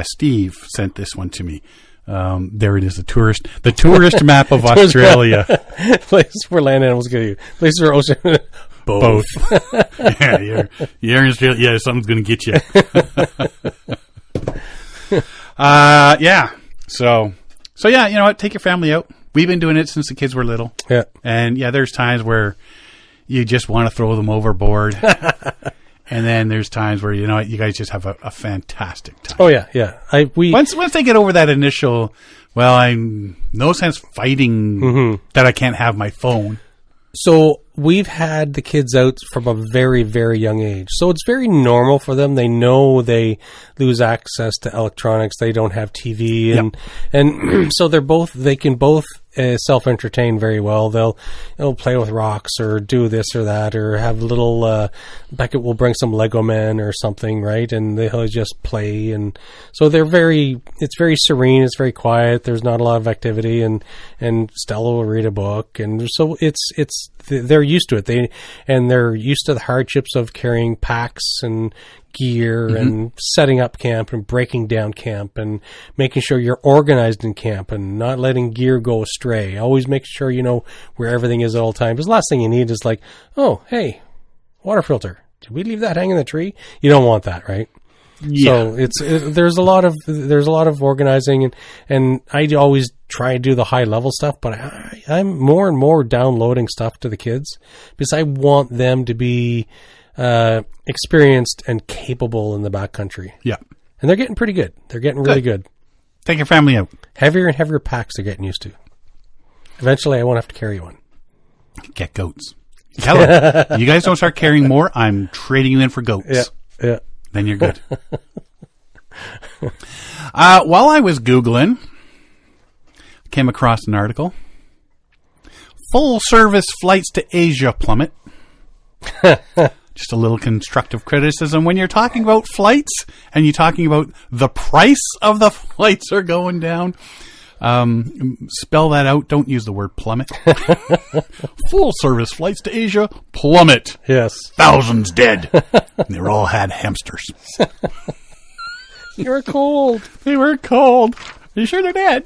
Steve sent this one to me. There it is, the tourist map of Australia. Places where land animals kill you. Places where ocean. Both. Yeah, you're in Australia. Yeah, something's going to get you. So yeah, you know what? Take your family out. We've been doing it since the kids were little. Yeah. And yeah, there's times where you just want to throw them overboard. And then there's times where, you know, you guys just have a fantastic time. Oh, yeah. Once they get over that initial, well, I'm no sense fighting that I can't have my phone. So we've had the kids out from a very, very young age. So it's very normal for them. They know they lose access to electronics. They don't have TV. And so they can both self-entertain very well. They'll play with rocks or do this or that, or have little, Beckett will bring some Lego men or something, right? And they'll just play. And so it's very serene. It's very quiet. There's not a lot of activity, and Stella will read a book. And so they're used to it. They're used to the hardships of carrying packs and gear and setting up camp and breaking down camp and making sure you're organized in camp and not letting gear go astray. Always make sure you know where everything is at all times. Because the last thing you need is like, oh, hey, water filter. Did we leave that hanging in the tree? You don't want that, right? Yeah. So there's a lot of organizing, and I always try to do the high level stuff, but I'm more and more downloading stuff to the kids because I want them to be experienced and capable in the backcountry. Yeah. And they're getting pretty good. They're getting really good. Take your family out. Heavier and heavier packs they're getting used to. Eventually I won't have to carry one. Get goats. Tell them, you guys don't start carrying more, I'm trading you in for goats. Yeah. Then you're good. While I was Googling, I came across an article. Full service flights to Asia plummet. Just a little constructive criticism. When you're talking about flights and you're talking about the price of the flights are going down, Spell that out. Don't use the word plummet. Full service flights to Asia, plummet. Yes. Thousands dead. And they all had hamsters. They were cold. They were cold. Are you sure they're dead?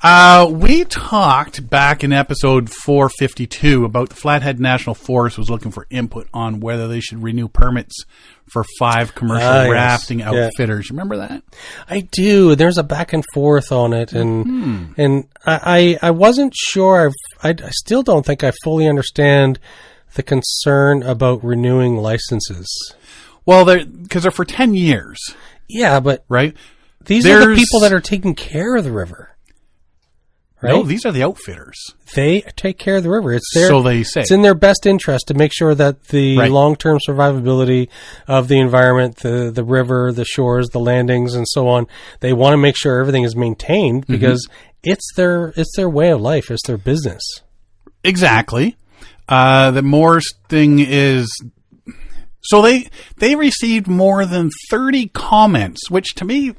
We talked back in episode 452 about the Flathead National Forest was looking for input on whether they should renew permits for 5 commercial rafting outfitters. Yeah. Remember that? I do. There's a back and forth on it, and I wasn't sure. I still don't think I fully understand the concern about renewing licenses. Well, because they're for 10 years. Yeah, but right. These are the people that are taking care of the river. Right? No, these are the outfitters. They take care of the river. It's their, so they say. It's in their best interest to make sure that the long-term survivability of the environment, the river, the shores, the landings, and so on, they want to make sure everything is maintained because it's their way of life. It's their business. Exactly. The Moore's thing is... So they received more than 30 comments, which to me...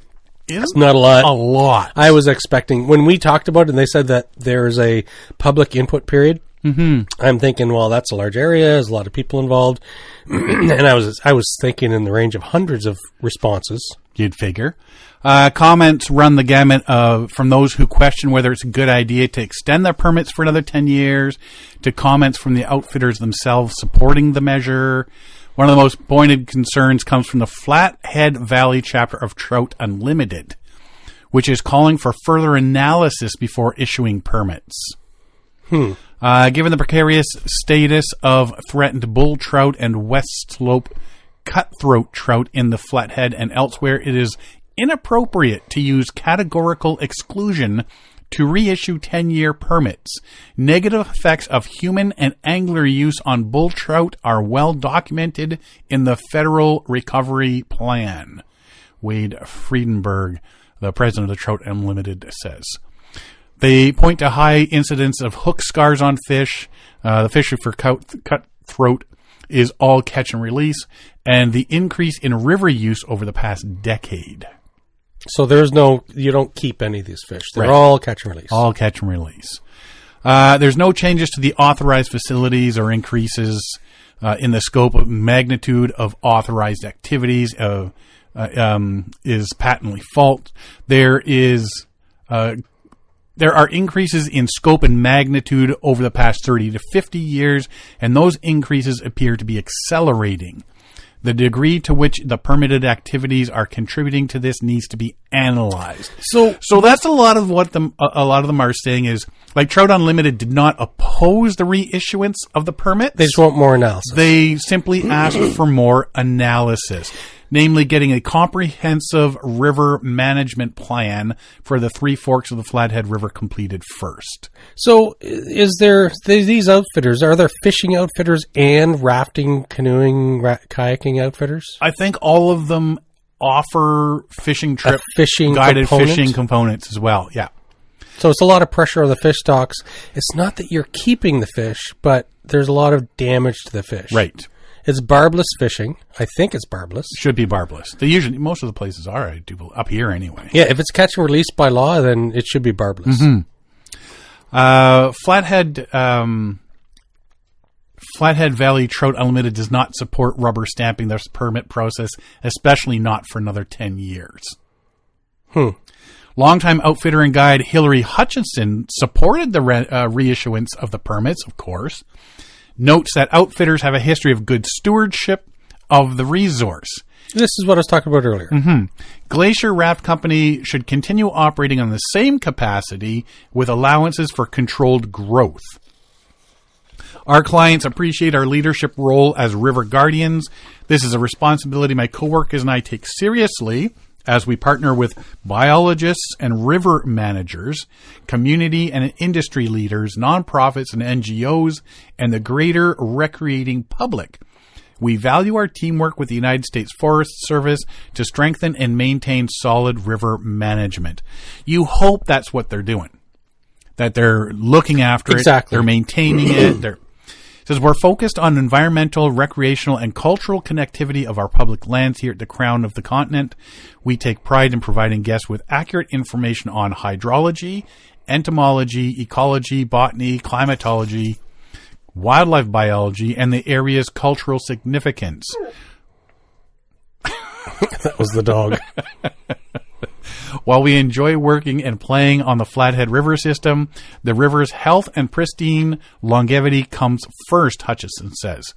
It's not a lot. A lot. I was expecting, when we talked about it and they said that there's a public input period, I'm thinking, well, that's a large area, there's a lot of people involved. And I was thinking in the range of hundreds of responses. You'd figure. Comments run the gamut from those who question whether it's a good idea to extend their permits for another 10 years, to comments from the outfitters themselves supporting the measure. One of the most pointed concerns comes from the Flathead Valley chapter of Trout Unlimited, which is calling for further analysis before issuing permits. Given the precarious status of threatened bull trout and west slope cutthroat trout in the Flathead and elsewhere, it is inappropriate to use categorical exclusion to reissue 10-year permits. Negative effects of human and angler use on bull trout are well documented in the Federal Recovery Plan. Wade Friedenberg, the president of the Trout Unlimited, says. They point to high incidence of hook scars on fish. The fishing for cutthroat is all catch and release, and the increase in river use over the past decade. So you don't keep any of these fish. They're all catch and release. All catch and release. There's no changes to the authorized facilities or increases in the scope of magnitude of authorized activities is patently false. There are increases in scope and magnitude over the past 30 to 50 years, and those increases appear to be accelerating. The degree to which the permitted activities are contributing to this needs to be analyzed. So that's a lot of what a lot of them are saying is, like, Trout Unlimited did not oppose the reissuance of the permits. They just want more analysis. They simply asked for more analysis, namely getting a comprehensive river management plan for the Three Forks of the Flathead River completed first. So is there these outfitters, are there fishing outfitters and rafting, canoeing, kayaking outfitters? I think all of them offer fishing trip, guided fishing components as well. Yeah. So it's a lot of pressure on the fish stocks. It's not that you're keeping the fish, but there's a lot of damage to the fish. Right. It's barbless fishing. I think it's barbless. Should be barbless. Most of the places are, I do, up here anyway. Yeah, if it's catch and release by law, then it should be barbless. Flathead Valley Trout Unlimited does not support rubber stamping this permit process, especially not for another 10 years. Longtime outfitter and guide Hillary Hutchinson supported the reissuance of the permits, of course. Notes that outfitters have a history of good stewardship of the resource. This is what I was talking about earlier. Glacier Raft Company should continue operating on the same capacity with allowances for controlled growth. Our clients appreciate our leadership role as river guardians. This is a responsibility my coworkers and I take seriously as we partner with biologists and river managers, community and industry leaders, nonprofits and NGOs, and the greater recreating public. We value our teamwork with the United States Forest Service to strengthen and maintain solid river management. You hope that's what they're doing, that they're looking after it, they're maintaining it. It says, we're focused on environmental, recreational, and cultural connectivity of our public lands here at the crown of the continent. We take pride in providing guests with accurate information on hydrology, entomology, ecology, botany, climatology, wildlife biology, and the area's cultural significance. That was the dog. While we enjoy working and playing on the Flathead River system, the river's health and pristine longevity comes first, Hutchison says.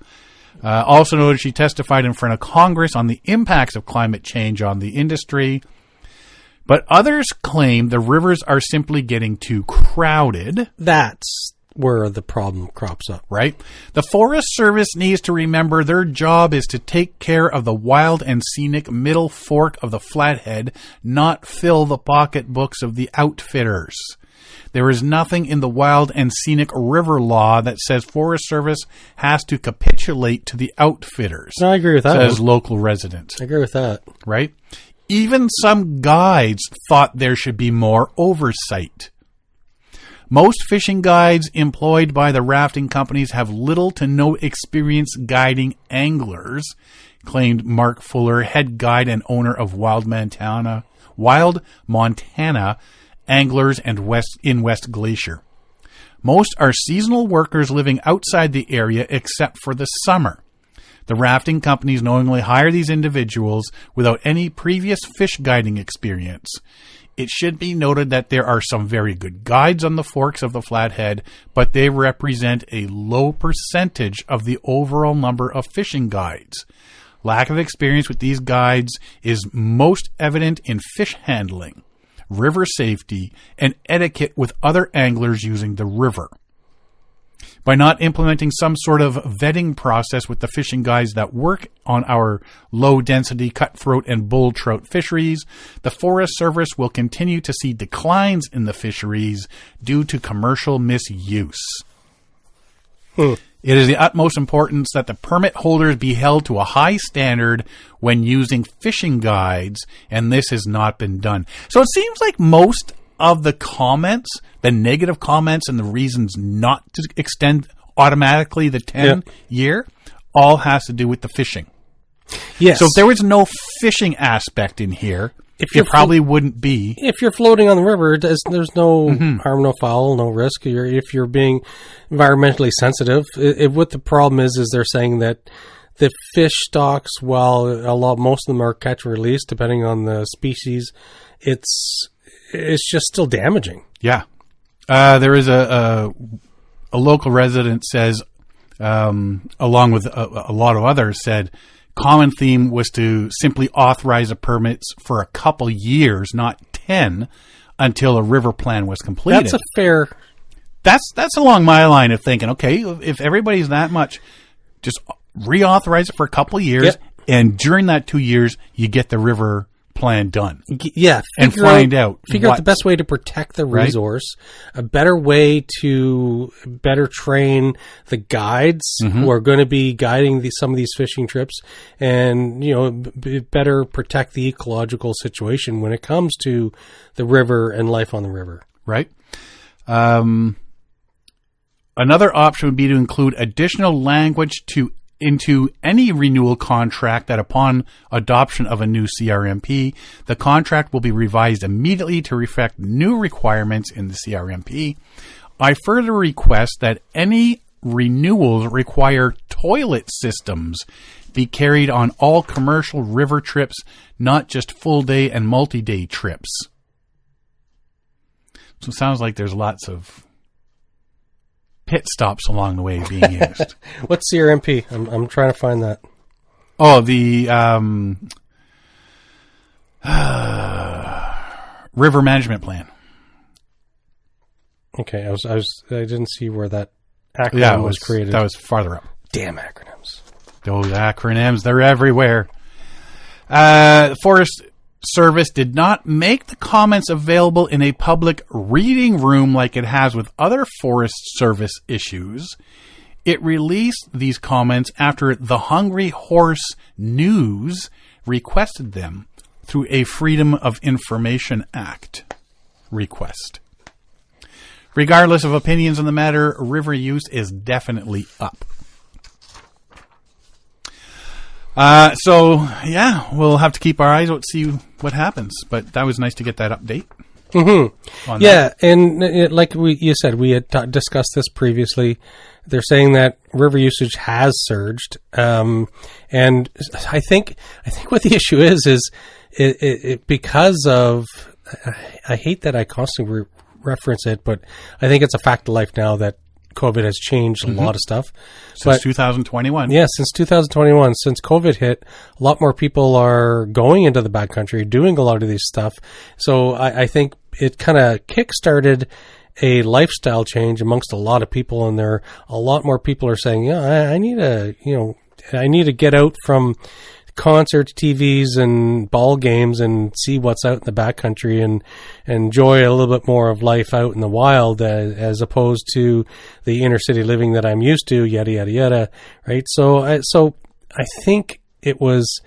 Also noted she testified in front of Congress on the impacts of climate change on the industry. But others claim the rivers are simply getting too crowded. That's where the problem crops up. Right? The Forest Service needs to remember their job is to take care of the wild and scenic middle fork of the Flathead, not fill the pocketbooks of the outfitters. There is nothing in the wild and scenic river law that says Forest Service has to capitulate to the outfitters. No, I agree with that. Says local residents. I agree with that. Right? Even some guides thought there should be more oversight. Most fishing guides employed by the rafting companies have little to no experience guiding anglers, claimed Mark Fuller, head guide and owner of Wild Montana Anglers and West Glacier. Most are seasonal workers living outside the area except for the summer. The rafting companies knowingly hire these individuals without any previous fish guiding experience. It should be noted that there are some very good guides on the forks of the Flathead, but they represent a low percentage of the overall number of fishing guides. Lack of experience with these guides is most evident in fish handling, river safety, and etiquette with other anglers using the river. By not implementing some sort of vetting process with the fishing guides that work on our low-density cutthroat and bull trout fisheries, the Forest Service will continue to see declines in the fisheries due to commercial misuse. It is the utmost importance that the permit holders be held to a high standard when using fishing guides, and this has not been done. So it seems like most of the comments, the negative comments and the reasons not to extend automatically the 10-year, all has to do with the fishing. Yes. So if there was no fishing aspect in here, it probably wouldn't be. If you're floating on the river, there's no harm, no foul, no risk. If you're being environmentally sensitive, what the problem is they're saying that the fish stocks, while most of them are catch and release, depending on the species, it's just still damaging. Yeah. There is a local resident says, along with a lot of others, said common theme was to simply authorize the permits for a couple years, not 10, until a river plan was completed. That's a fair... That's along my line of thinking, okay, if everybody's that much, just reauthorize it for a couple of years, and during that 2 years, you get the river plan done. Yeah. Figure out the best way to protect the resource, a better way to better train the guides who are going to be guiding some of these fishing trips, and, better protect the ecological situation when it comes to the river and life on the river. Right. Another option would be to include additional language into any renewal contract that upon adoption of a new CRMP, the contract will be revised immediately to reflect new requirements in the CRMP. I further request that any renewals require toilet systems be carried on all commercial river trips, not just full day and multi-day trips. So it sounds like there's lots of pit stops along the way being used. What's CRMP? I'm trying to find that. Oh, the River Management Plan. Okay, I didn't see where that acronym was created. That was farther up. Damn acronyms. Those acronyms, they're everywhere. Forest Service did not make the comments available in a public reading room like it has with other Forest Service issues. It released these comments after the Hungry Horse News requested them through a Freedom of Information Act request. Regardless of opinions on the matter, river use is definitely up. So, yeah, we'll have to keep our eyes out to see what happens. But that was nice to get that update. Mm-hmm. Yeah, and like you said, we had discussed this previously. They're saying that river usage has surged, and I think what the issue is it because of. I hate that I constantly reference it, but I think it's a fact of life now that COVID has changed a lot of stuff. Since 2021. Yeah, since 2021. Since COVID hit, a lot more people are going into the backcountry, doing a lot of these stuff. So I think it kind of kick-started a lifestyle change amongst a lot of people, and there a lot more people are saying, yeah, I need to get out from concerts, TVs, and ball games and see what's out in the backcountry and enjoy a little bit more of life out in the wild as opposed to the inner city living that I'm used to, yada, yada, yada, right? So I think it's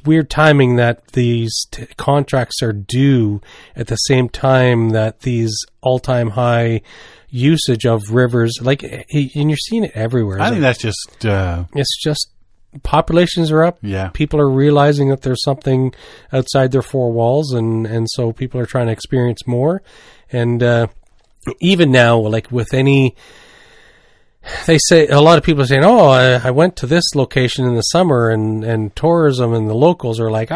weird timing that these contracts are due at the same time that these all-time high usage of rivers, and you're seeing it everywhere. I think that's just... it's just populations are up. Yeah. People are realizing that there's something outside their four walls, and so people are trying to experience more. And even now, like with any, they say a lot of people are saying, "Oh, I went to this location in the summer," and tourism and the locals are like,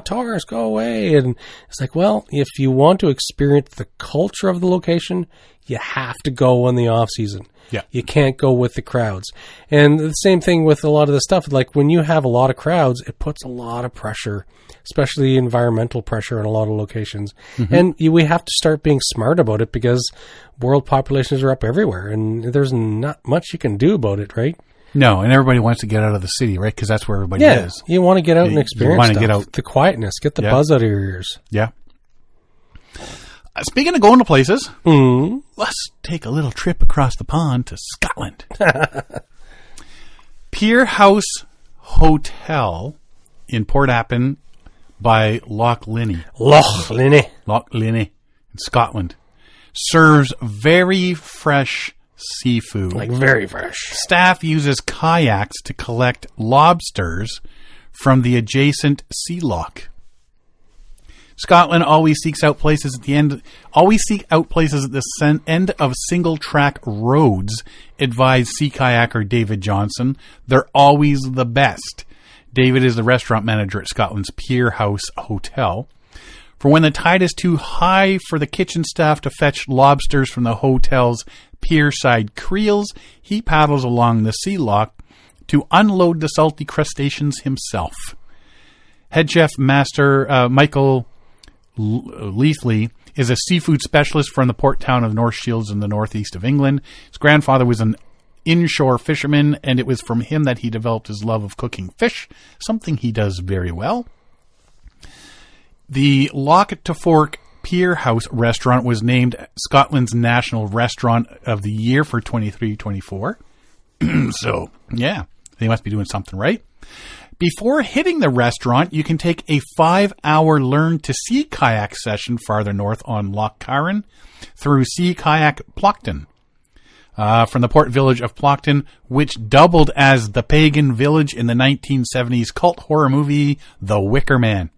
tourists, go away. And it's like, well, if you want to experience the culture of the location, you have to go in the off season. Yeah. You can't go with the crowds. And the same thing with a lot of the stuff. Like when you have a lot of crowds, it puts a lot of pressure, especially environmental pressure in a lot of locations. Mm-hmm. And we have to start being smart about it because world populations are up everywhere and there's not much you can do about it, right? No, and everybody wants to get out of the city, right? Because that's where everybody is. You want to get out and experience you want to stuff. Get out. The quietness, get the buzz out of your ears. Yeah. Speaking of going to places, let's take a little trip across the pond to Scotland. Pier House Hotel in Port Appin by Loch Linnhe. In Scotland. Serves very fresh seafood. Like very fresh. Staff uses kayaks to collect lobsters from the adjacent sea loch. Scotland always seeks out places at the end. Always seek out places at the end of single-track roads. Advised sea kayaker David Johnson. They're always the best. David is the restaurant manager at Scotland's Pier House Hotel. For when the tide is too high for the kitchen staff to fetch lobsters from the hotel's pierside creels, he paddles along the sea loch to unload the salty crustaceans himself. Head chef master Michael Leithley is a seafood specialist from the port town of North Shields in the northeast of England. His grandfather was an inshore fisherman, and it was from him that he developed his love of cooking fish, something he does very well. The Loch to Fork Pier House restaurant was named Scotland's National Restaurant of the Year for 23-24. So, yeah, they must be doing something right. Before hitting the restaurant, you can take a 5-hour learn-to-sea kayak session farther north on Loch Carron through Sea Kayak Plockton. From the port village of Plockton, which doubled as the pagan village in the 1970s cult horror movie The Wicker Man.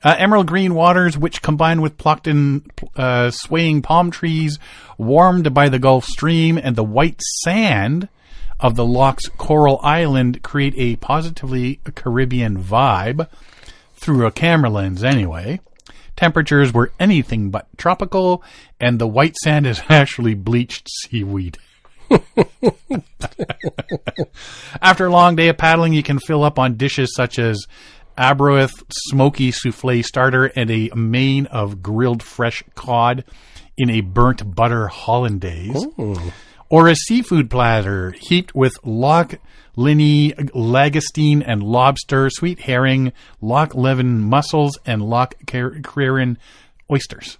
Emerald green waters, which combined with Plockton swaying palm trees, warmed by the Gulf Stream, and the white sand of the loch's coral island, create a positively Caribbean vibe through a camera lens anyway. Temperatures were anything but tropical, and the white sand is actually bleached seaweed. After a long day of paddling, you can fill up on dishes such as Arbroath smoky souffle starter and a main of grilled fresh cod in a burnt butter hollandaise. Ooh. Or a seafood platter heaped with Loch Linnhe lagostine and lobster, sweet herring, Loch Leven mussels, and Loch Carron oysters.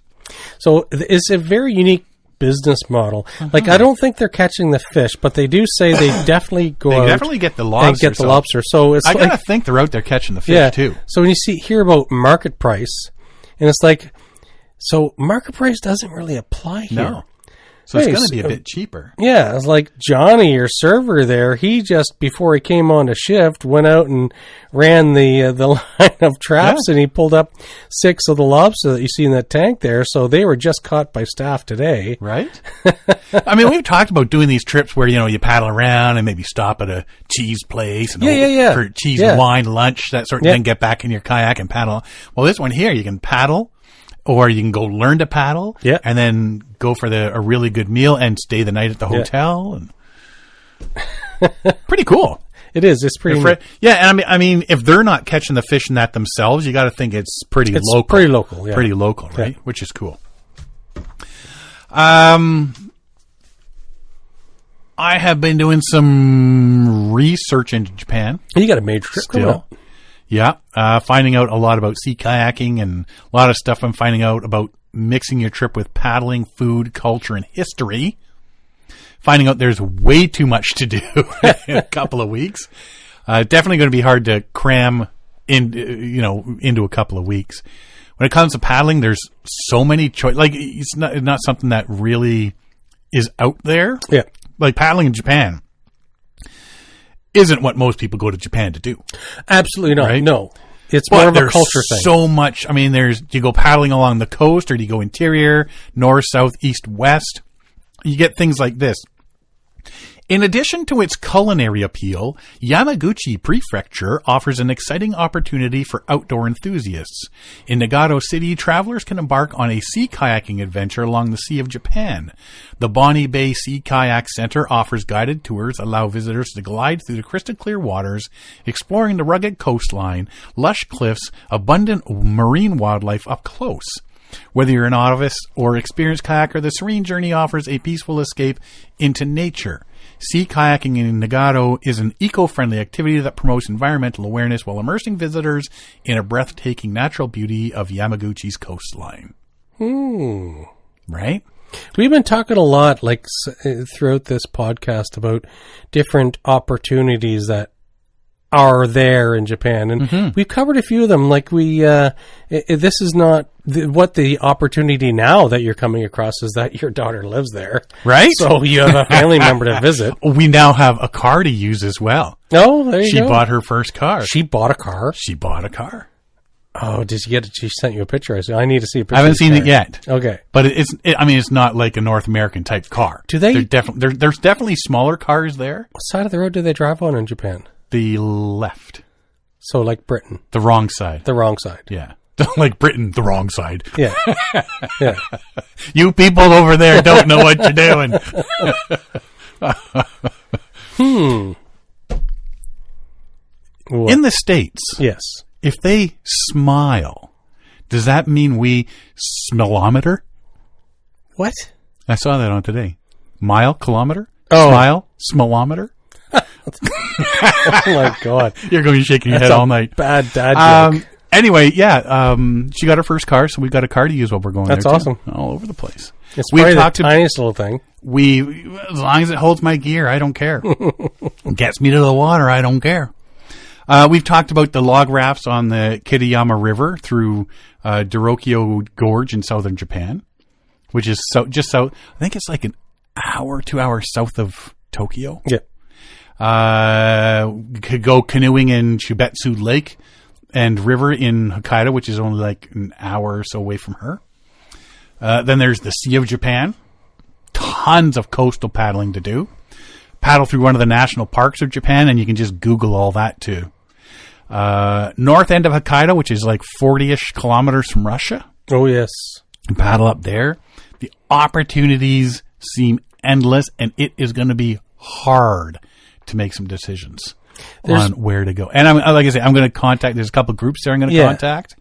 So it's a very unique business model. Like, I don't think they're catching the fish, but they do say they definitely go out. They definitely get the lobster. And get the lobster. So it's I gotta think they're out there catching the fish too. So when you hear about market price, and it's like, so market price doesn't really apply here. No. So it's going to be a bit cheaper. Yeah, it's like Johnny, your server there, he just, before he came on to shift, went out and ran the line of traps, and he pulled up 6 of the lobster that you see in that tank there, so they were just caught by staff today. Right? I mean, we've talked about doing these trips where, you paddle around and maybe stop at a cheese place and for cheese and wine, lunch, that sort of thing, get back in your kayak and paddle. Well, this one here, you can paddle, or you can go learn to paddle, and then go for a really good meal and stay the night at the hotel. And pretty cool. It is. It's pretty neat. Yeah, and I mean, if they're not catching the fish in that themselves, you got to think it's pretty local. Pretty local, yeah. Pretty local, right? Yeah. Which is cool. I have been doing some research into Japan. You got a major trip coming up. Yeah, finding out a lot about sea kayaking and a lot of stuff I'm finding out about mixing your trip with paddling, food, culture, and history. Finding out there's way too much to do in a couple of weeks. Definitely going to be hard to cram into a couple of weeks. When it comes to paddling, there's so many choices. Like, it's not something that really is out there. Yeah. Like paddling in Japan isn't what most people go to Japan to do. Absolutely not. Right? No. It's more of a culture thing. So much. I mean, do you go paddling along the coast, or do you go interior, north, south, east, west? You get things like this. In addition to its culinary appeal, Yamaguchi Prefecture offers an exciting opportunity for outdoor enthusiasts. In Nagano City, travelers can embark on a sea kayaking adventure along the Sea of Japan. The Bonnie Bay Sea Kayak Center offers guided tours, allow visitors to glide through the crystal clear waters, exploring the rugged coastline, lush cliffs, abundant marine wildlife up close. Whether you're a novice or experienced kayaker, the serene journey offers a peaceful escape into nature. Sea kayaking in Nagano is an eco-friendly activity that promotes environmental awareness while immersing visitors in a breathtaking natural beauty of Yamaguchi's coastline. Right? We've been talking a lot, throughout this podcast, about different opportunities that are there in Japan, and we've covered a few of them. Like this is not what the opportunity now that you're coming across is that your daughter lives there, right? So you have a family member to visit. We now have a car to use as well. Oh, there you go. She bought her first car. She bought a car. Oh, did you get it? She sent you a picture. I said, I need to see a picture. I haven't seen it yet. Okay, but it's not like a North American type car. Do they? There's definitely smaller cars there. What side of the road do they drive on in Japan? The left. So like Britain. The wrong side. The wrong side. Yeah. Like Britain, the wrong side. Yeah. Yeah. You people over there don't know what you're doing. In the States. Yes. If they smile, does that mean we smellometer? What? I saw that on today. Mile, kilometer? Oh. Smile, smellometer? Oh my God. You're going to be shaking your head all night. Bad dad joke. Anyway, yeah, she got her first car, so we've got a car to use while we're going That's there. That's awesome. All over the place. It's probably the tiniest little thing. As long as it holds my gear, I don't care. Gets me to the water, I don't care. We've talked about the log rafts on the Kitayama River through Dorokyo Gorge in southern Japan, which is just south. I think it's like an hour, 2 hours south of Tokyo. Yeah. Could go canoeing in Shubetsu Lake and River in Hokkaido, which is only like an hour or so away from her. Then there's the Sea of Japan. Tons of coastal paddling to do. Paddle through one of the national parks of Japan, and you can just Google all that too. North end of Hokkaido, which is like 40-ish kilometers from Russia. Oh, yes. And paddle up there. The opportunities seem endless, and it is going to be hard to make some decisions on where to go. And like I say, I'm going to contact, there's a couple of groups there I'm going to contact.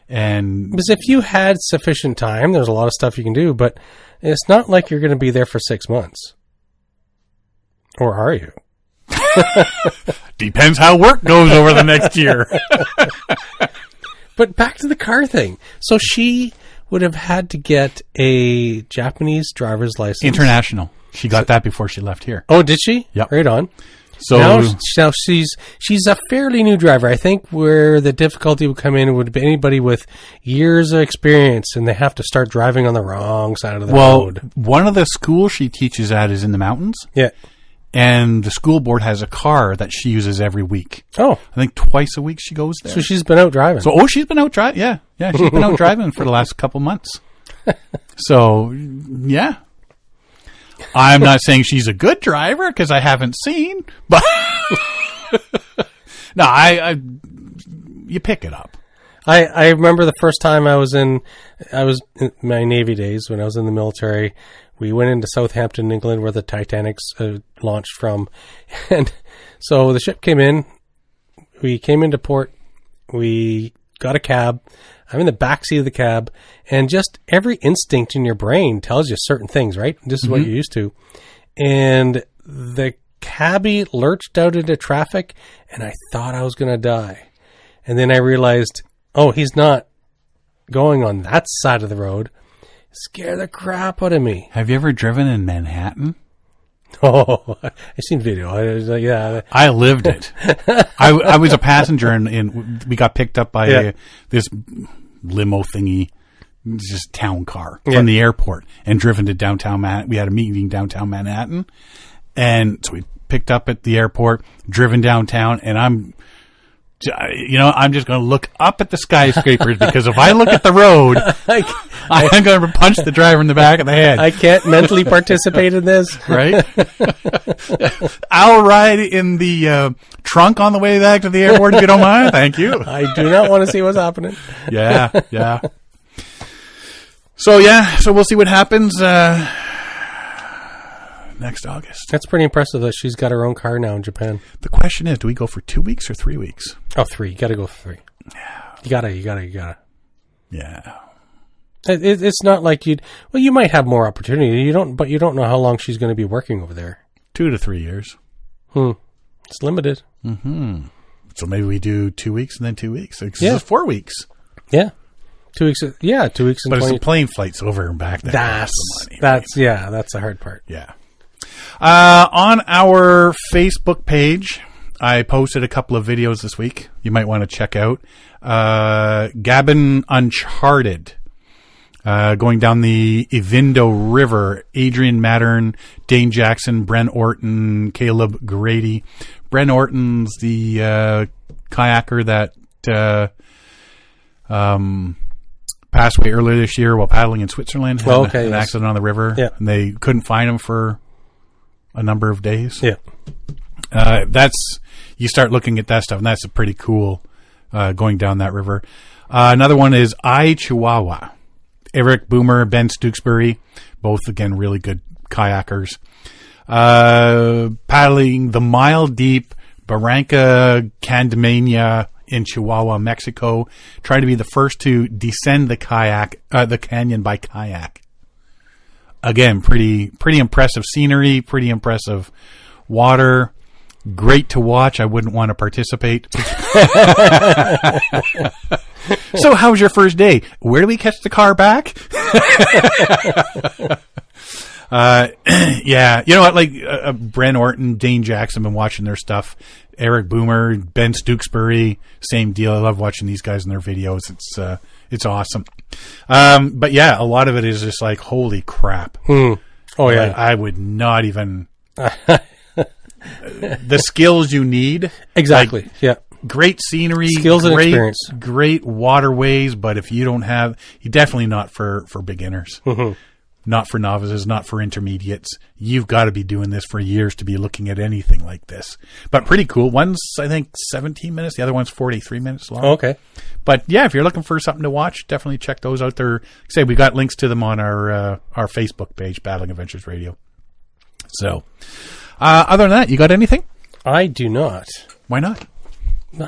And because if you had sufficient time, there's a lot of stuff you can do, but it's not like you're going to be there for 6 months. Or are you? Depends how work goes over the next year. But back to the car thing. So she would have had to get a Japanese driver's license. International. She got that before she left here. Oh, did she? Yep. Right on. So now she's a fairly new driver. I think where the difficulty would come in would be anybody with years of experience, and they have to start driving on the wrong side of the road. One of the schools she teaches at is in the mountains. Yeah. And the school board has a car that she uses every week. Oh. I think twice a week she goes there. So she's been out driving. She's been out driving. Yeah. Yeah. She's been out driving for the last couple months. So, yeah. I'm not saying she's a good driver because I haven't seen, but no, you pick it up. I remember the first time I was in my Navy days when I was in the military. We went into Southampton, England, where the Titanic's launched from. And so the ship came in. We came into port. We got a cab. I'm in the back seat of the cab. And just every instinct in your brain tells you certain things, right? This is what you're used to. And the cabbie lurched out into traffic, and I thought I was going to die. And then I realized, he's not going on that side of the road. Scare the crap out of me. Have you ever driven in Manhattan? Oh, I've seen video. I lived it. I was a passenger, and we got picked up by this limo thingy, just town car from the airport, and driven to downtown Manhattan. We had a meeting downtown Manhattan, and so we picked up at the airport, driven downtown, and I'm just going to look up at the skyscrapers because if I look at the road, I'm going to punch the driver in the back of the head. I can't mentally participate in this. Right? I'll ride in the trunk on the way back to the airport if you don't mind. Thank you. I do not want to see what's happening. Yeah. So we'll see what happens next August. That's pretty impressive that she's got her own car now in Japan. The question is, do we go for 2 weeks or 3 weeks? 3. You got to go for 3. You gotta. Yeah. It's not like you might have more opportunity. But you don't know how long she's going to be working over there. 2 to 3 years. It's limited. Mm-hmm. So maybe we do 2 weeks and then 2 weeks. It's 4 weeks. Yeah. 2 weeks. 2 weeks. But it's the plane flights over and back. That's the hard part. Yeah. On our Facebook page, I posted a couple of videos this week you might want to check out. Gabon Uncharted, going down the Ivindo River. Adrian Mattern, Dane Jackson, Bren Orton, Caleb Grady. Bren Orton's the kayaker that passed away earlier this year while paddling in Switzerland. Had an accident on the river. Yeah. And they couldn't find him for a number of days. Yeah. You start looking at that stuff, and that's pretty cool, going down that river. Another one is Chihuahua. Eric Boomer, Ben Stooksbury, both, again, really good kayakers. Paddling the mile-deep Barranca Candemania in Chihuahua, Mexico. Trying to be the first to descend the canyon by kayak. Again, pretty impressive scenery, pretty impressive water. Great to watch. I wouldn't want to participate. So, how was your first day? Where do we catch the car back? Yeah, you know what? Like Bren Orton, Dane Jackson, been watching their stuff. Eric Boomer, Ben Stooksbury, same deal. I love watching these guys in their videos. It's awesome. But yeah, a lot of it is just like, holy crap. Oh yeah, I would not even. The skills you need. Exactly. Yeah. Great scenery, skills and experience, great waterways. But if you don't have, you definitely not for beginners. Mm-hmm. Not for novices, not for intermediates. You've got to be doing this for years to be looking at anything like this. But pretty cool. One's, I think, 17 minutes. The other one's 43 minutes long. Okay. But yeah, if you're looking for something to watch, definitely check those out there. Say, we got links to them on our Facebook page, Battling Adventures Radio. So, other than that, you got anything? I do not. Why not?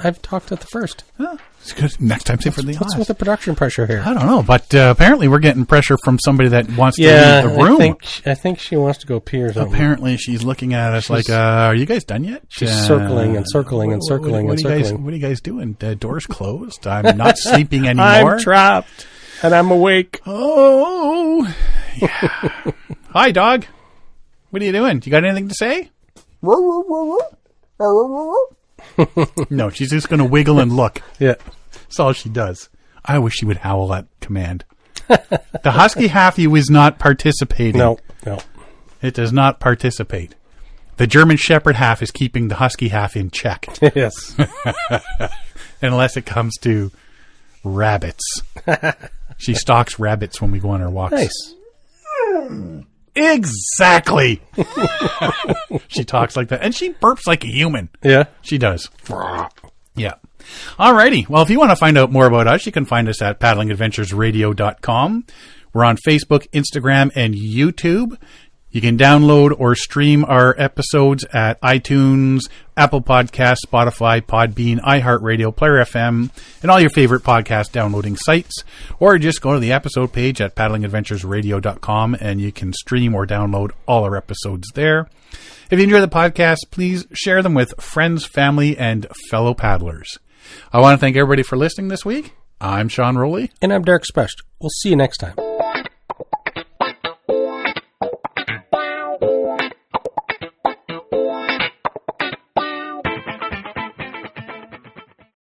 I've talked at the first. Oh, it's good. Next time, say for the last. What's with the production pressure here? I don't know, but apparently we're getting pressure from somebody that wants to leave the room. I think she wants to go pee or something. Apparently, she's looking at us like, "Are you guys done yet?" She's circling and circling and circling and circling. What are you guys doing? The door's closed. I'm not sleeping anymore. I'm trapped and I'm awake. Oh, yeah. Hi, dog. What are you doing? You got anything to say? No, she's just going to wiggle and look. Yeah. That's all she does. I wish she would howl at command. The husky halfie is not participating. No. It does not participate. The German Shepherd half is keeping the husky half in check. Yes. Unless it comes to rabbits. She stalks rabbits when we go on our walks. Nice. Exactly. She talks like that. And she burps like a human. Yeah. She does. Yeah. Alrighty. Well, if you want to find out more about us, you can find us at paddlingadventuresradio.com. We're on Facebook, Instagram, and YouTube. You can download or stream our episodes at iTunes, Apple Podcasts, Spotify, Podbean, iHeartRadio, Player FM, and all your favorite podcast downloading sites. Or just go to the episode page at paddlingadventuresradio.com and you can stream or download all our episodes there. If you enjoy the podcast, please share them with friends, family, and fellow paddlers. I want to thank everybody for listening this week. I'm Sean Rowley. And I'm Derek Specht. We'll see you next time.